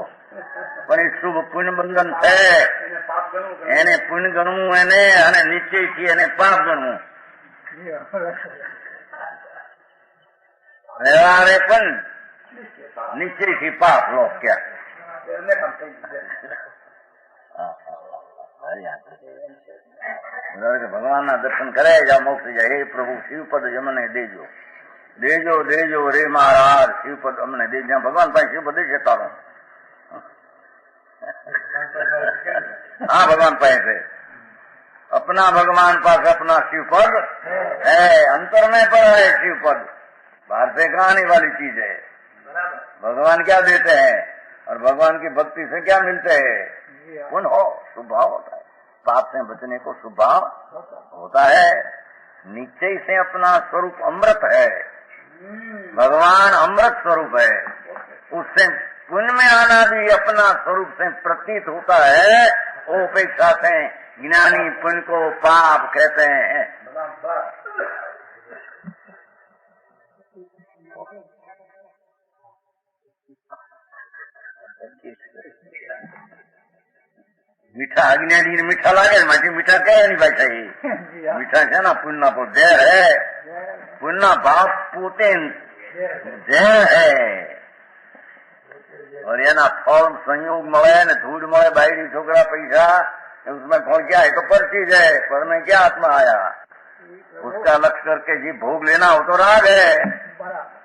पर शुभ पुण्य बंधन है। એને પુણ્ય ગણવું એને નિશ્ચયથી એને પાપ ગણવું। વ્યવહારે પણ નિશ્ચયથી પાપ લોક क्या भगवान ना दर्शन करे जा मोक्ष जाए। हे प्रभु शिवपद यमने देजो देजो देजो रे महाराज शिवपद हमने दे। जहाँ भगवान पास शिवपद दे तारो। हाँ भगवान पास है, अपना भगवान पास अपना शिवपद है, अंतर में पर है शिवपद, बाहर से कहाँ आने वाली चीज है। भगवान क्या देते हैं और भगवान की भक्ति से क्या मिलते हैं? पुण्य हो, शुभ भाव होता है। पाप से बचने को शुभ भाव होता है। निश्चय से अपना स्वरूप अमृत है, भगवान अमृत स्वरूप है, उससे पुण्य में आना भी अपना स्वरूप से प्रतीत होता है। वो अपेक्षा से ज्ञानी पुण्य को पाप कहते हैं। મીઠા અજ્ઞાની મીઠા લાગે માટે મીઠા કયા ની ભાઈ જી હા. મીઠા છે ને પુણ્ય પર ઝેર હે પુણ્ય બાપ પોતે ઝેર હે और ये ना फल संयोग મળે ને धूल મળે बायरी छोकरा पैसा उसमें फल क्या है तो पर्ची है पर में क्या आत्मा आया उसका लक्ष्य करके जी भोग लेना वो तो राग है बराबर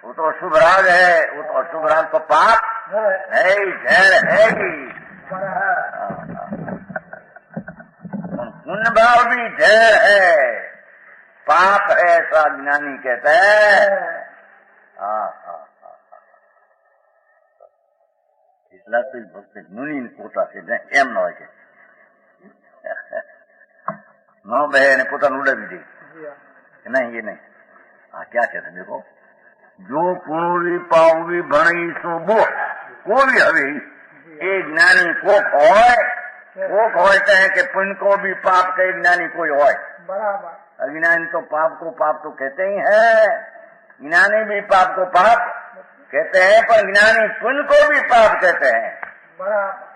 वो तो अशुभ राग है वो तो अशुभ राग तो पाप है है ही झेर है ही बराबर पुण्य भाव भी झेर है पाप है ऐसा ज्ञानी कहते हैं हाँ हाँ એટલા તો ભક્ત મુનિ પોતા છે એમ ન હોય કે ન બે ને પોતાનું ઉડાવી દે जी हाँ. नहीं ये नहीं हाँ क्या कहते हैं देखो जो पुणुरी पाववी भणी सो बो को भी हवे ये ज्ञानी कोक होय कहे कि पुण्य को भी पाप के ज्ञानी कोई होय बराबर अज्ञानी तो पाप को पाप तो कहते ही है ज्ञानी भी पाप को पाप कहते हैं पर ज्ञानी पुण्य को भी पाप कहते हैं बराबर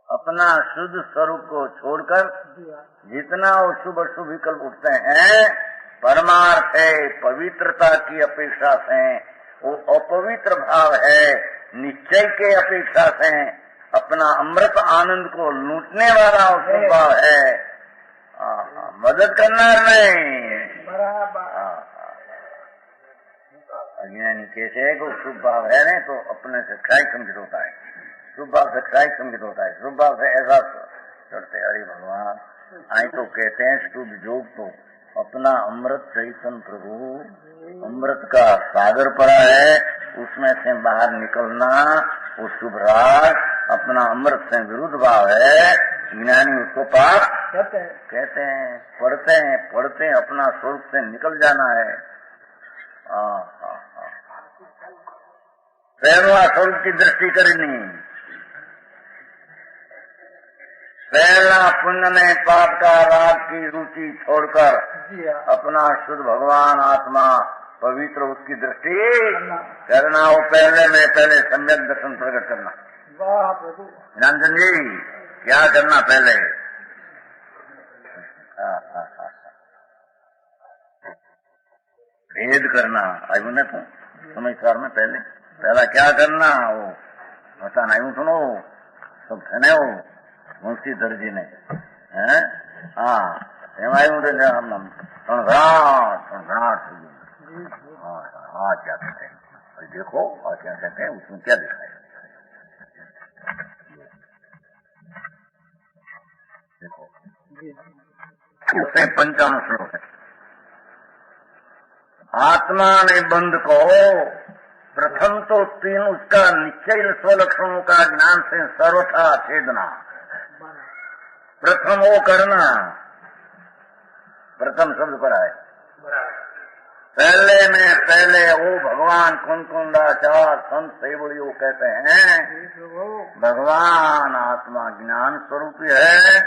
अपना शुद्ध स्वरूप को छोड़कर जी हाँ. जितना अशुभ अशुभ विकल्प उठते हैं परमार्थ है पवित्रता की अपेक्षा से वो अपवित्र भाव है निश्चय के अपेक्षा से अपना अमृत आनंद को लूटने वाला अशुभ भाव है मदद करना नहीं बराबर अज्ञानी कैसे है कि शुभ भाव है नहीं तो अपने से क्षय संकित होता है शुभ भाव से क्षय संकित होता है शुभ भाव से ऐसा करते अरे भगवान आई तो कहते हैं शुभ योग तो अपना अमृत चैतन्य प्रभु अमृत का सागर पड़ा है उसमें से बाहर निकलना वो शुभ राग अपना अमृत से विरुद्ध भाव है ज्ञानी उसको पाप कहते हैं पढ़ते हैं अपना स्वरूप से निकल जाना है पहला स्वरूप की दृष्टि करनी पहला पुण्य में पाप का राग की रुचि छोड़कर जी हाँ. अपना शुद्ध भगवान आत्मा पवित्र उसकी दृष्टि करना वो पहले सम्यक दर्शन प्रकट करना वाह प्रभु ज्ञानचंद जी क्या करना पहले भेद करना आयु ने तू समाचार में पहला क्या करना वो बताना आयु सुनो सब थे वो मुंशी दर्जी ने हैं हाँ आयु हाँ क्या कहते हैं देखो और क्या कहते हैं उसमें क्या दिखाए देखो उसमें 55 श्लोक है आत्मा ने बंध को प्रथम तो तीन उसका निश्चय स्वलक्षणों का ज्ञान से सर्वथा छेदना प्रथम वो करना प्रथम शब्द पर आए पहले वो भगवान कुंकुंडाचार संत सेवड़ियों कहते हैं भगवान आत्मा ज्ञान स्वरूप है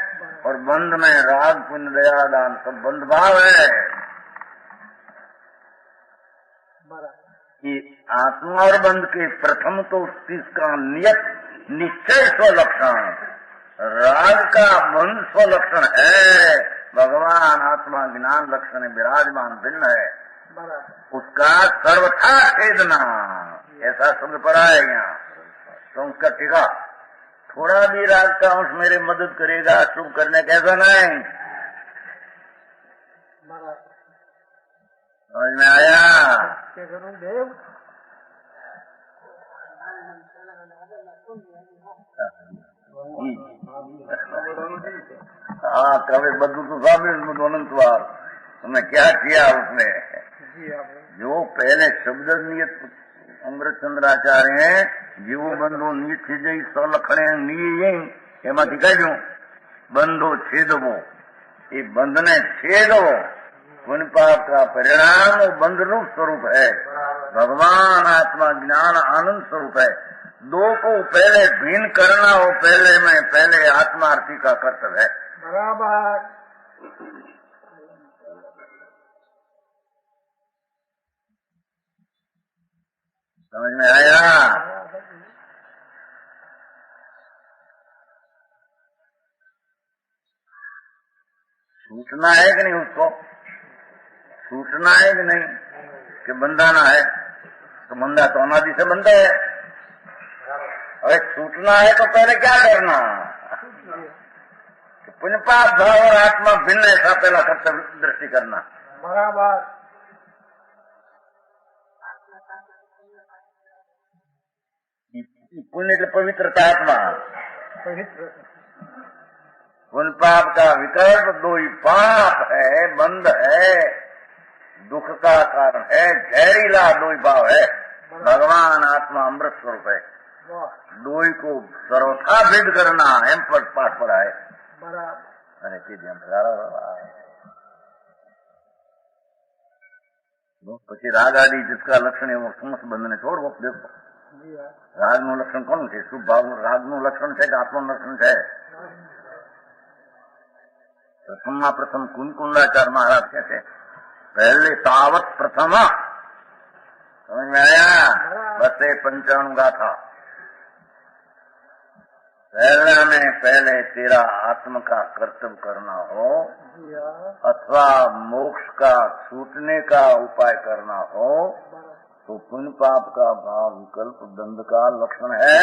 और बंध में राग पुण्य दया दान सब बंध भाव है कि आत्मा और बंध के प्रथम तो इसका नियत निश्चय स्वलक्षण राग का बंध स्वलक्षण है भगवान आत्मा ज्ञान लक्षण विराजमान भिन्न है उसका सर्वथा छेदना ऐसा शब्द पड़ा है यहाँ तो उसका टीका थोड़ा भी राग का अंश मेरे मदद करेगा शुभ करने कैसा नहीं समझ में आया गुरुदेव हाँ कभी बदू तो सामने अनंतवार तुमने क्या किया उसने जो पहले शब्द नियत अमृत चंद्राचार्य हैं जीव बंधु नियत जई सलखणे निये एमांथी कह्યું बंधो छेदवो ये बंध ने छेदो पुण्य पाप का परिणाम वो बंध रूप स्वरूप है भगवान आत्मा ज्ञान आनंद स्वरूप है दो को पहले भिन्न करना वो पहले आत्मार्थी का कर्तव्य है बराबर समझ में आया? छूटना है कि नहीं उसको? छूटना है कि नहीं? कि बंधाना है? तो बंधा तो अनादि से बंधा है। अरे छूटना है तो पहले क्या करना? कि पुण्य पाप भाव और आत्मा भिन्न ऐसा पहला कर्तव्य दृष्टि करना। बराबर। पुण्य की पवित्रता आत्मा, पवित्र। पुण्य पाप का विकल्प दो ही, पाप है, बंध है, दुख का कारण है, जहरीला दो ही भाव है। भगवान आत्मा अमृत स्वरूप है। दो ही को सर्वथा भेद करना एम पर पाठ पड़ा है। बराबर। अरे के પછી રાગ આદि जिसका लक्षण है वो समस्त बंधन छोड़ो। देखो રાગનું લક્ષણ કોનું છે? શુભ ભાવનું રાગનું લક્ષણ છે કે આત્માનું લક્ષણ છે? પ્રથમમાં પ્રથમ કુંદકુંડાચાર્ય મહારાજ કહે છે पहले तावत प्रथम। समझ में आया? बसे पंचाणु गाथा। पहले में पहले तेरा आत्म का कर्तव्य करना हो अथवा मोक्ष का छूटने का उपाय करना हो तो पुण्य पाप का भाव विकल्प दंड का लक्षण है।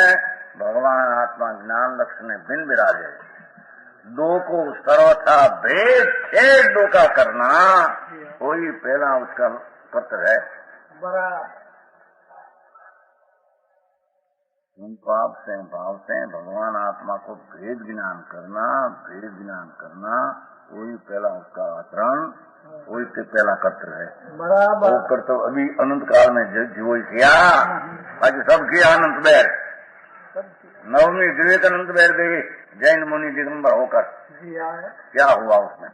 भगवान आत्मा ज्ञान लक्षण में भिन्न विराजे। दो को सर्वथा भेद छेद दो का करना वही पहला उसका कर्तव्य है। बराबर। पुण्य पाप से भाव से भगवान आत्मा को भेद ज्ञान करना, भेद ज्ञान करना वही पहला उसका आचरण, वही से पहला कर्तव्य है। बराबर। वो कर्तव्य अभी अनंत काल में जीवो किया, बाकी सब किया अनंत बैर। नवमी विवेकानंद बैर देवी जैन मुनि दिगंबर होकर क्या हुआ उसमें?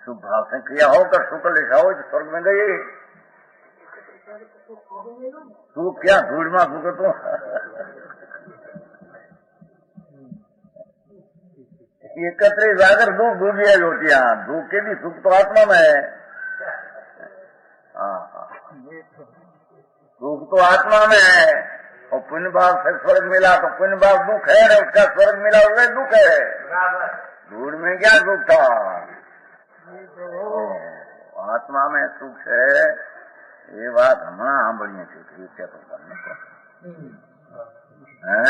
शुभ भाव से क्रिया होकर शुक्ल लिखा हो स्वर्ग में गई। तू क्या धूल में सुख तो एकत्र जाकर दुख दूजिया होती है। दुख के भी सुख तो आत्मा में है। दुख तो आत्मा में है और पुण्य भाव से स्वर्ग मिला तो पुण्य भाव दुख है, उसका स्वर्ग मिला उसमें दुख है। धूल में क्या सुख था? आत्मा में सुख है। ये बात हमारा बढ़िया थी क्या तो करने को है?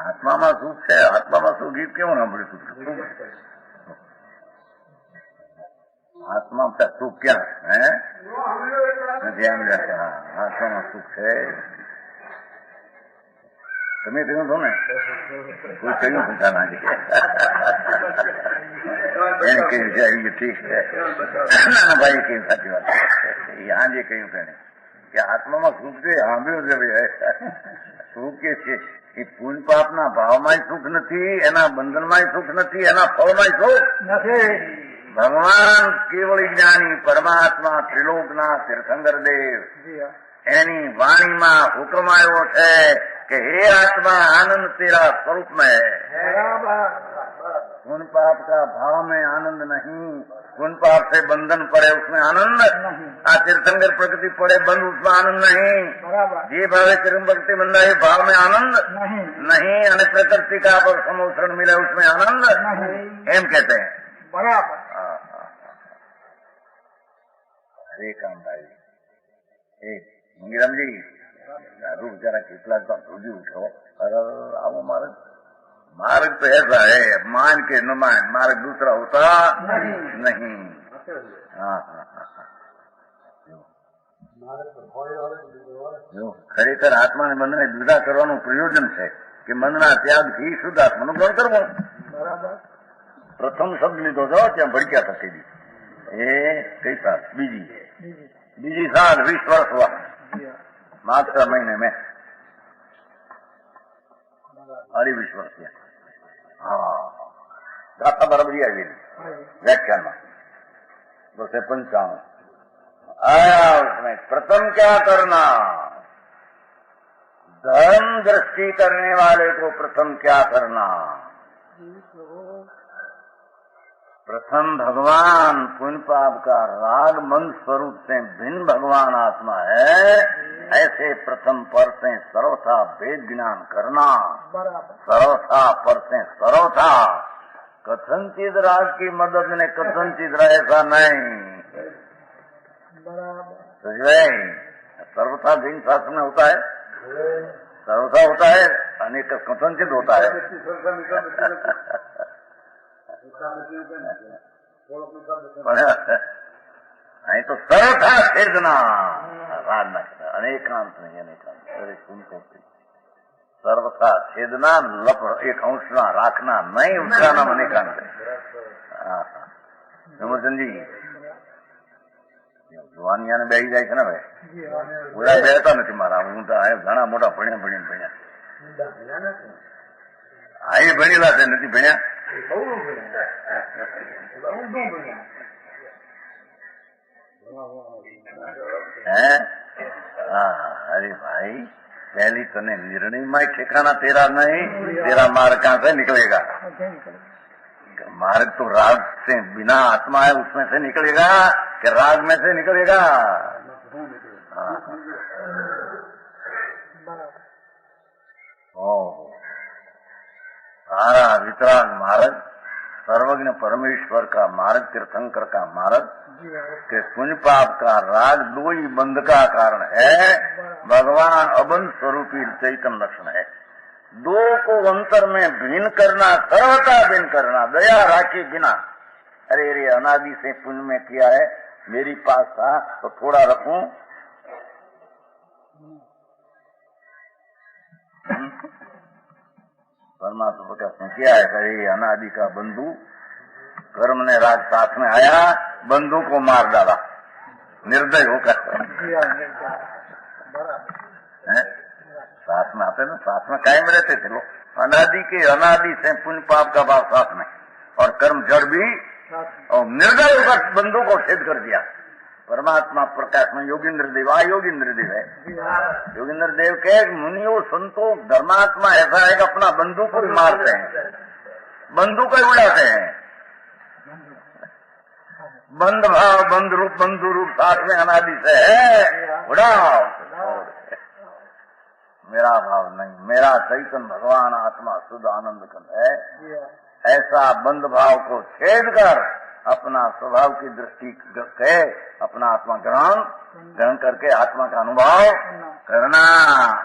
आत्मा में सुख है। आत्मा में सुख गीत क्यों ना बड़ी सुख? आत्मा का सुख क्या है? ध्यान रखा आत्मा में सुख है। तुम्हें क्यों सुने कोई क्यों पूछाना जी ठीक है ना भाई कहीं साची बात यहाँ जी कहीं कहने क्या आत्मा में सुख છે સાંભળ્યું છે ભાઈ સુખ કે છે એ પુણ્ય પાપના ભાવમાં સુખ નથી, એના બંધનમાં સુખ નથી, એના ફળમાં સુખ નથી। ભગવાન કેવળ જ્ઞાની પરમાત્મા ત્રિલોકના તીર્થંકર દેવ એની વાણીમાં હુકમ આવ્યો છે કે हे आत्मा आनंद तेरा स्वरूप में है। पुण्य पाप का भाव में आनंद नहीं, पुण्य पाप से बंधन पड़े उसमें आनंद, आ तीर्थंकर प्रकृति पड़े बंध उसमें आनंद नहीं। जी भावे चिरम भक्ति बंधा है भाव में आनंद नहीं, अन्य प्रकृति का पर समोषण मिले उसमें आनंद एम कहते हैं। बराबर। हरे काम भाई मंगीराम जी साधु बेचारा कितना सूझी उठो। अरे आओ मार्ग मार्ग तो ऐसा है मान के न मान मार्ग दूसरा होता नहीं। हाँ हाँ हाँ खरेखर आत्मा ने बंधन जुदा करવાનું પ્રયોજન છે કે મનના ત્યાગથી શુદ્ધ આત્માનું ગ્રહણ કરવું। પ્રથમ શબ્દ લીધો છો ત્યાં ભડક્યા થતી એ કઈ સાલ બીજી साल 20 वर्ष हुआ मार्च महीने में 20 वर्ष किया। हाँ गाथा बराबरी आई व्याख्यान में 255 आया उसमें प्रथम क्या करना, धर्म दृष्टि करने वाले को प्रथम क्या करना। प्रथम भगवान पुण्य पाप का राग मन स्वरूप से भिन्न भगवान आत्मा है, ऐसे प्रथम पर से सर्वथा वेद ज्ञान करना, बराबर सर्वथा पर से सर्वथा कथनचित राग की मदद ने कथनचित ऐसा नहीं। बराबर सर्वथा दिन शास्त्र में होता है, सर्वथा होता है, अनेक कथनचित होता है। नहीं तो सर्वथा छेदना राग न करना, अनेकांत नहीं, अनेकांत सुनते सर्वथा छेदना, लप एक अंशना राखना नहीं, उसका नाम अनेकांत है। समझन जी જુવાનિયા ને બેસી જાય છે ને ભાઈ, બધા બેસતા નથી મારા, હું તો ઘણા મોટા ભણ્યા આ એ ભણેલા છે, નથી ભણ્યા હે? अरे भाई पहली तने निर्णय में ठिकाना तेरा नहीं, तेरा मार्ग कहाँ से निकलेगा? मार्ग तो राग से बिना आत्मा है उसमें से निकलेगा कि राग में से निकलेगा? सारा वितराग मार्ग सर्वज्ञ परमेश्वर का मार्ग, तीर्थंकर का मार्ग के पुण्य पाप का राग दो ही बंध का कारण है। भगवान अबंध स्वरूपी चैतन्य लक्षण है। दो को अंतर में भिन्न करना, सर्वथा भिन्न करना, दया राखी बिना। अरे रे अनादि से पुण्य में किया है, मेरी पास था तो थोड़ा रखूं, परमात्मा का किया है। कहे अनादि का बंधु कर्म ने राग साथ में आया, बंधु को मार डाला निर्दय होकर। साथ में आते ना, साथ में कायम रहते थे लोग। अनादि के अनादि से पुण्य पाप का भाव साथ में, और कर्म जड़ भी, और निर्दय होकर बंधु को छेद कर दिया। परमात्मा प्रकाश में योगींद्र देव, योगींद्र देव है। योगींद्र देव के मुनियों संतों धर्मात्मा ऐसा है कि अपना बंधु को भी मारते हैं, बंधु को उड़ाते हैं। बंध भाव, बंध रूप, बंधु रूप साथ में अनादि से है, उड़ाओ। मेरा भाव नहीं, मेरा चैतन्य भगवान आत्मा शुद्ध आनंद कंद है। ऐसा बंध भाव को छेद कर अपना स्वभाव की दृष्टि के अपना आत्मा ग्रहण करके आत्मा का अनुभव करना,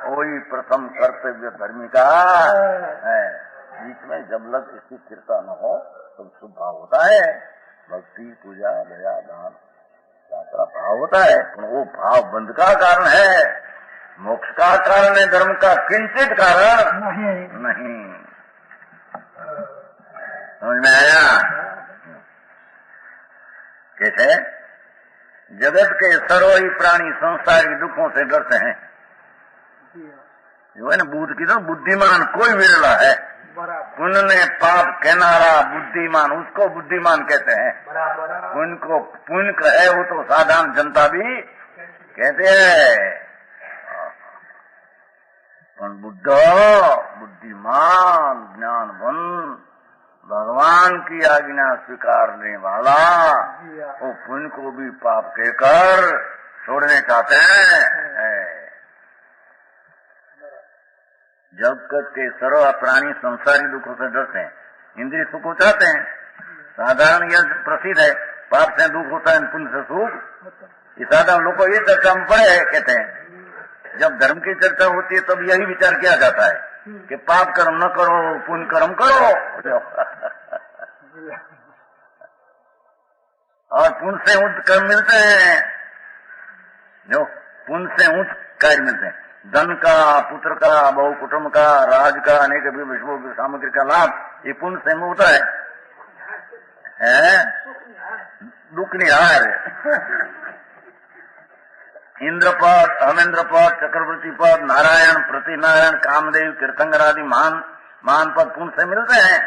वही प्रथम कर्तव्य धर्मी का है। बीच में जब लग इसकी स्थिरता न हो तो शुभ भाव होता है। भक्ति, पूजा, दया, दान, यात्रा भाव होता है, वो भाव बंध का कारण है, मोक्ष का कारण है, धर्म का किंचित कारण नहीं। समझ में आया? कैसे जगत के सर्व ही प्राणी संसारी दुखों से डरते हैं। जो है ना, बुद्ध की तो बुद्धिमान कोई विरला है। पुण्य ने पाप कहनारा बुद्धिमान, उसको बुद्धिमान कहते हैं। पुण्य को पुण्य कहे वो तो साधारण जनता भी कहते हैं। बुद्ध बुद्धिमान ज्ञानवन भगवान की आज्ञा स्वीकारने वाला, वो पुण्य को भी पाप कहकर छोड़ने चाहते हैं। जगत के सर्व प्राणी संसारी दुखों से डरते हैं, इंद्रिय सुख को चाहते हैं। साधारण यह प्रसिद्ध है, पाप से दुख होता है, पुण्य से सुख। ये साधारण लोग को ये चर्चा में पड़े है, कहते हैं जब धर्म की चर्चा होती है तब यही विचार किया जाता है कि पाप कर्म न करो, पुण्य कर्म करो। और पुण्य से उच्च कर्म मिलते हैं, जो पुण्य से उच्च कार्य मिलते हैं। धन का, पुत्र का, बहु कुटुंब का, राज का, अनेक विषयों की सामग्री का लाभ ये पुण्य से होता है। दुख निहार इंद्र पद, अमेंद्र पद, चक्रवर्ती पद, नारायण, प्रति नारायण, कामदेव, तीर्थंकर आदि मान पद पुण्य से मिलते हैं।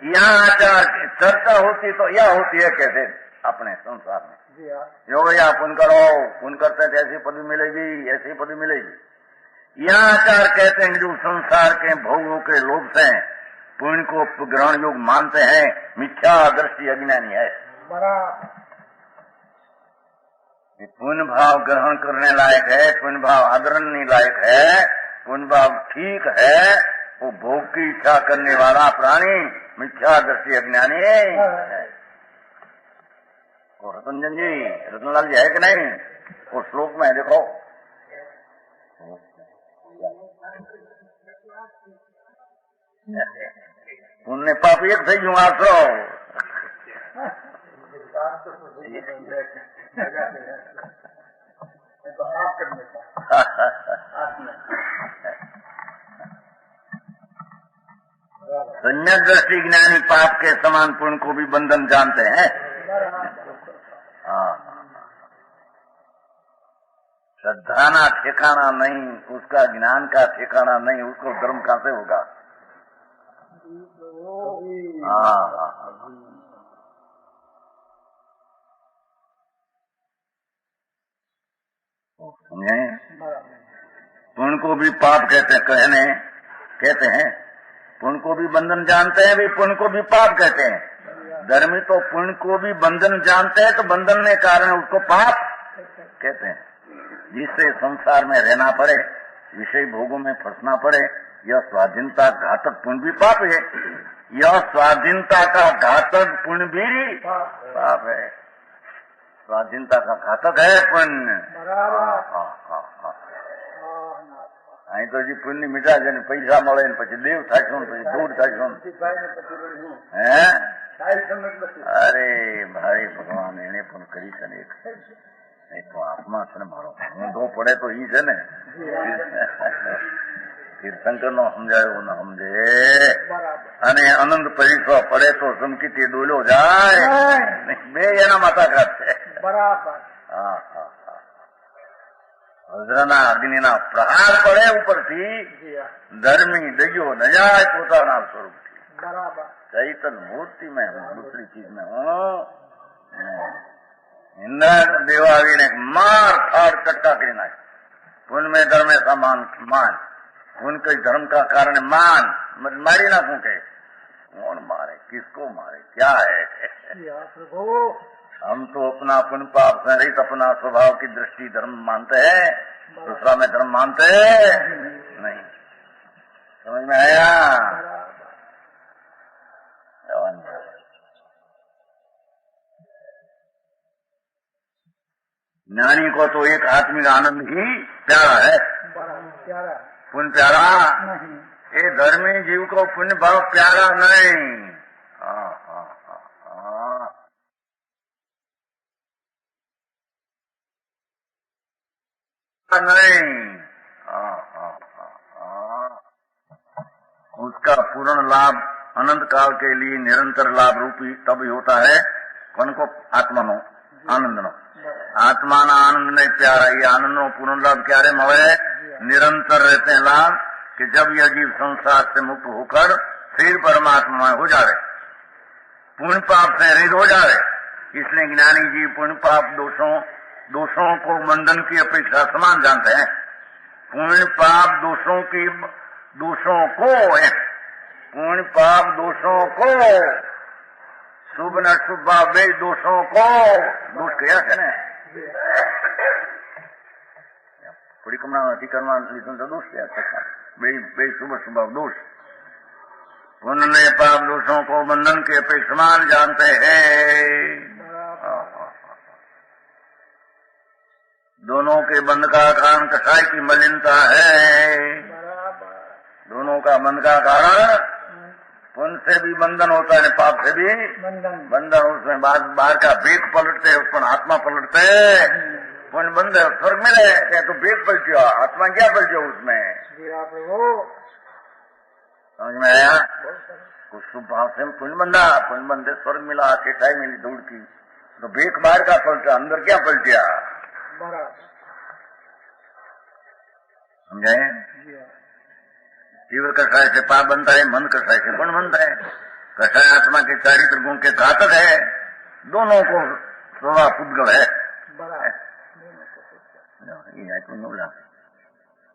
यहाँ आचार की चर्चा होती तो यह होती है कैसे अपने संसार में, जो भैया पुण्य करो, पुण्य करते थे ऐसी पदवी मिलेगी, ऐसी पदवी मिलेगी। यहाँ आचार कहते हैं जो संसार के भोगों के लोभ से पुण्य को ग्रहण योग मानते हैं, मिथ्या दृष्टि अज्ञानी है। कि पुण्य भाव ग्रहण करने लायक है, पुण्य भाव आदरणीय लायक है, पुण्य भाव ठीक है, वो भोग की इच्छा करने वाला प्राणी मिथ्या दृष्टि अज्ञानी है। वो रतनजन जी, रतनलाल जी है कि नहीं? वो श्लोक में देखो, पुण्य पाप एक थे यूं आसो। संयत दृष्टि ज्ञानी पाप के समान पुण्य को भी बंधन जानते हैं। श्रद्धा ना ठिकाना नहीं, उसका ज्ञान का ठिकाना नहीं, उसको धर्म कहां से होगा? पुण्य को भी पाप कहते हैं, पुण्य को भी बंधन जानते हैं, भी पुण्य को भी पाप कहते हैं। धर्मी तो पुण्य को भी बंधन जानते हैं, तो बंधन में कारण उसको पाप कहते हैं। जिससे संसार में रहना पड़े, विषय भोगों में फंसना पड़े, यह स्वाधीनता घातक पुण्य भी पाप है। यह स्वाधीनता का घातक पुण्य भी पाप है। स्वाधीनता का घातक है पुण्य। અહીં તો હજી પુણ્ય મીઠા છે ને પૈસા મળે ને પછી દેવ થાશું ને પછી દૂર થાશું હે અરે ભાઈ ભગવાન એને પણ કરી છે ને એક તો આત્મા છે ને મારો ઊંધો પડે તો ઈ છે ને તીર્થંકર નો સમજાયો ન સમજે અને અનંત પરિસર પડે તો ચમકીથી ડોલો જાય બે એના માથાઘાત છે બરાબર હા હા વજ્રના અગ્નિના પ્રહાર પડે ઉપરથી ધર્મી દયો ન જાય પોતાના સ્વરૂપથી ચૈતન મૂર્તિ में हूँ, दूसरी चीज में हूँ। इंद्र देव आવીને मार फाड़ कट्टा કરી નાખે। पुण्य में धर्म ऐसा मान पुण्य के धर्म का कारण मान मारी ना फूके कौन मारे किसको मारे क्या है? हम तो अपना पुण्य पाप से रहित अपना स्वभाव की दृष्टि धर्म मानते हैं, दूसरा में धर्म मानते नहीं। समझ में आया? ज्ञानी को तो एक आत्मिक आनंद ही प्यारा है, पुण्य प्यारा। ये धर्मी जीव को पुण्य भाव प्यारा नहीं। नहीं उसका पूर्ण लाभ अनंत काल के लिए निरंतर लाभ रूपी तभी होता है कौन को आत्मा नो आनंद नो आत्मा ना आनंद नहीं प्यारा। ये आनंद नो पूर्ण लाभ क्यारे मळे निरंतर रहते हैं लाभ कि जब यह जीव संसार से मुक्त होकर फिर परमात्मा हो जाए, पुण्य पाप से रहित हो जाए। इसलिए ज्ञानी जीव पुण्य पाप दोषों को बंधन की अपेक्षा समान जानते हैं। पुण्य पाप दोषों को पुण्य पाप दोषों को शुभ न शुभ भाव दोषों को दोष कया है ने परिक्रमणा अतिक्रमण લીધું તો दोष क्या था बे शुभ शुभ दोष। पुण्य ने पाप दोषों को बंधन के अपेक्षा समान जानते हैं। दोनों के बंध का कारण कसाई की मलिनता है। दोनों का बंध का कारण पुण्य से भी बंधन होता है, पाप से भी बंधन। उसमें बाहर का बेग पलटते है, उस पर आत्मा पलटते है। पुण्य बंध है स्वर्ग में रहे तो बेग पलटियो, आत्मा क्या पलटियो उसमें? समझ में आया? कुछ शुभ भाव से पुण्य बंधा, पुण्य बंधे स्वर्ग मिला, चेटाई मिली दूर की, तो बेग बाहर का पलटा, अंदर क्या पलटिया? समझे? तीव्र कषाय से पाप बनता है, मन कषाय से पुण्य बनता है। कषाय आत्मा के चारित्र गुण के घातक है, दोनों को स्वभाव पुद्गल है।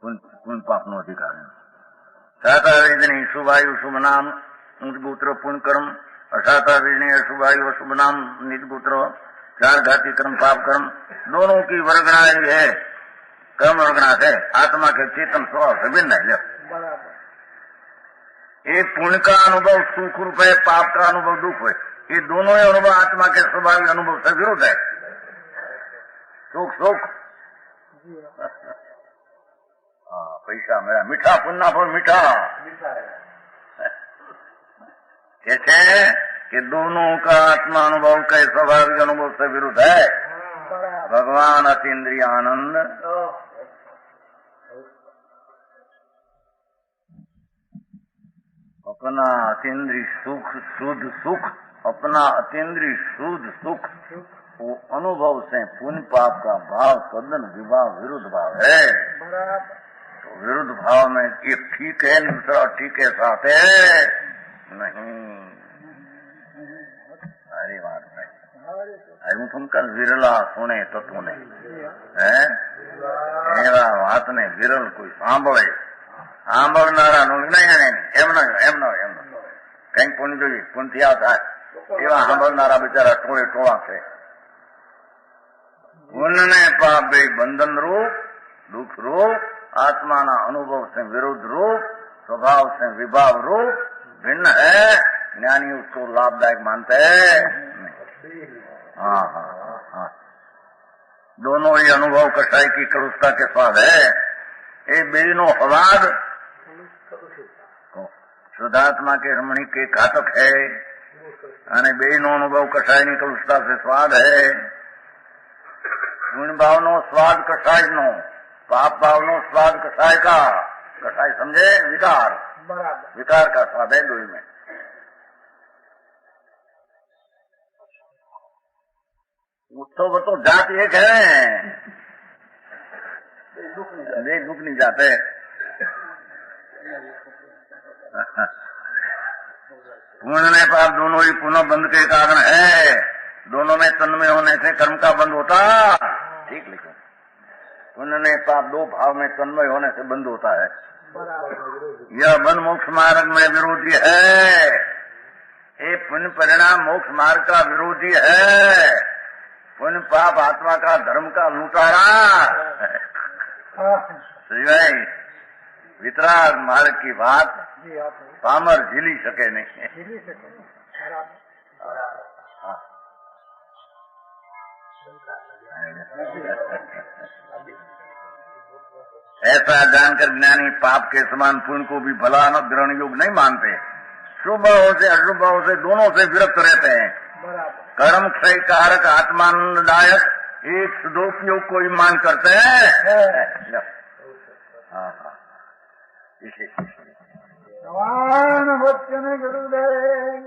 पुण्य पाप नो अधिकार है। साता वेदनी शुभायु शुभ नाम निज गोत्र पुण्य कर्म, असाता वेदनी अशुभायु अशुभ नाम निज गोत्र चार घाती कर्म पाप कर्म दोनों की वर्गणा ये है, कर्म वर्गणा से आत्मा के चेतन स्वभाव से भिन्न है। बराबर। एक पुण्य का अनुभव सुख रूप है, पाप का अनुभव दुख है। ये दोनों ही अनुभव आत्मा के स्वाभाविक अनुभव से विरुद्ध है। सुख सुख जी हाँ, पैसा मेरा मीठा पुण्य फल मीठा कैसे कि दोनों का आत्मा अनुभव के स्वाभाविक अनुभव से विरुद्ध है। बराबर। भगवान अतीन्द्रिय आनंद अपना अतीन्द्रिय सुख शुद्ध सुख, अपना अतीन्द्रिय शुद्ध सुख वो अनुभव से पुण्य पाप का भाव तद्दन विभाव विरुद्ध भाव है। बराबर। तो विरुद्ध भाव में एक ठीक है, दूसरा ठीक के साथ है नहीं। सारी बात नहीं। अरे तुम कल विरला सुने तो तूने है एवा बात ने विरल कोई सांभळे सांभळनारा નું નહીં એમનો કંઈક પુણ્ય જોઈએ પુણ્ય થાય એવા સાંભળનારા બિચારા ટોળે ટોળા છે। પુણ્ય ને પાપ બે બંધન રૂપ दुख रूप आत्मा ना अनुभव से विरुद्ध रूप स्वभाव से विभाव रूप भिन्न है। ज्ञानी उसको लाभदायक मानते हैं। हाँ हाँ हाँ, दोनों ही अनुभव कसाई की कलुषता के स्वाद है। ये बेनो स्वाद शुद्धात्मा के रमणी के घातक है અને બેનો અનુભવ કસાયની કલુષતા से स्वाद है। गुण भाव नो स्वाद कसाय नो, पाप भाव नो स्वाद कसाय का। कसाय समझे विकार, बराबर। विकार का स्वाद है दोई में। उत्सव तो जात एक है, दुख नहीं जाते। पुण्य ने पाप दोनों ही पुनः बंध के कारण है। दोनों में तन्मय होने से कर्म का बंध होता ठीक, लेकिन पुण्य ने पाप दो भाव में तन्मय होने से बंद होता है। यह बंध मोक्ष मार्ग में विरोधी है। ये पुण्य परिणाम मोक्ष मार्ग का विरोधी है। पुण्य पाप आत्मा का धर्म का लूटारा सिवाय वितराग मार्ग की बात पामर झीली सके नहीं। ऐसा जानकर ज्ञानी पाप के समान पुण्य को भी भला न ग्रहण योग्य नहीं मानते। शुभ भाव से अशुभ भाव से दोनों से विरक्त रहते हैं। कर्म क्षय कारक आत्मानंददायक एक सदोपयोग को ही मान करते हैं। हाँ हाँ, इसे भगवान बच्चन गुरुदेव।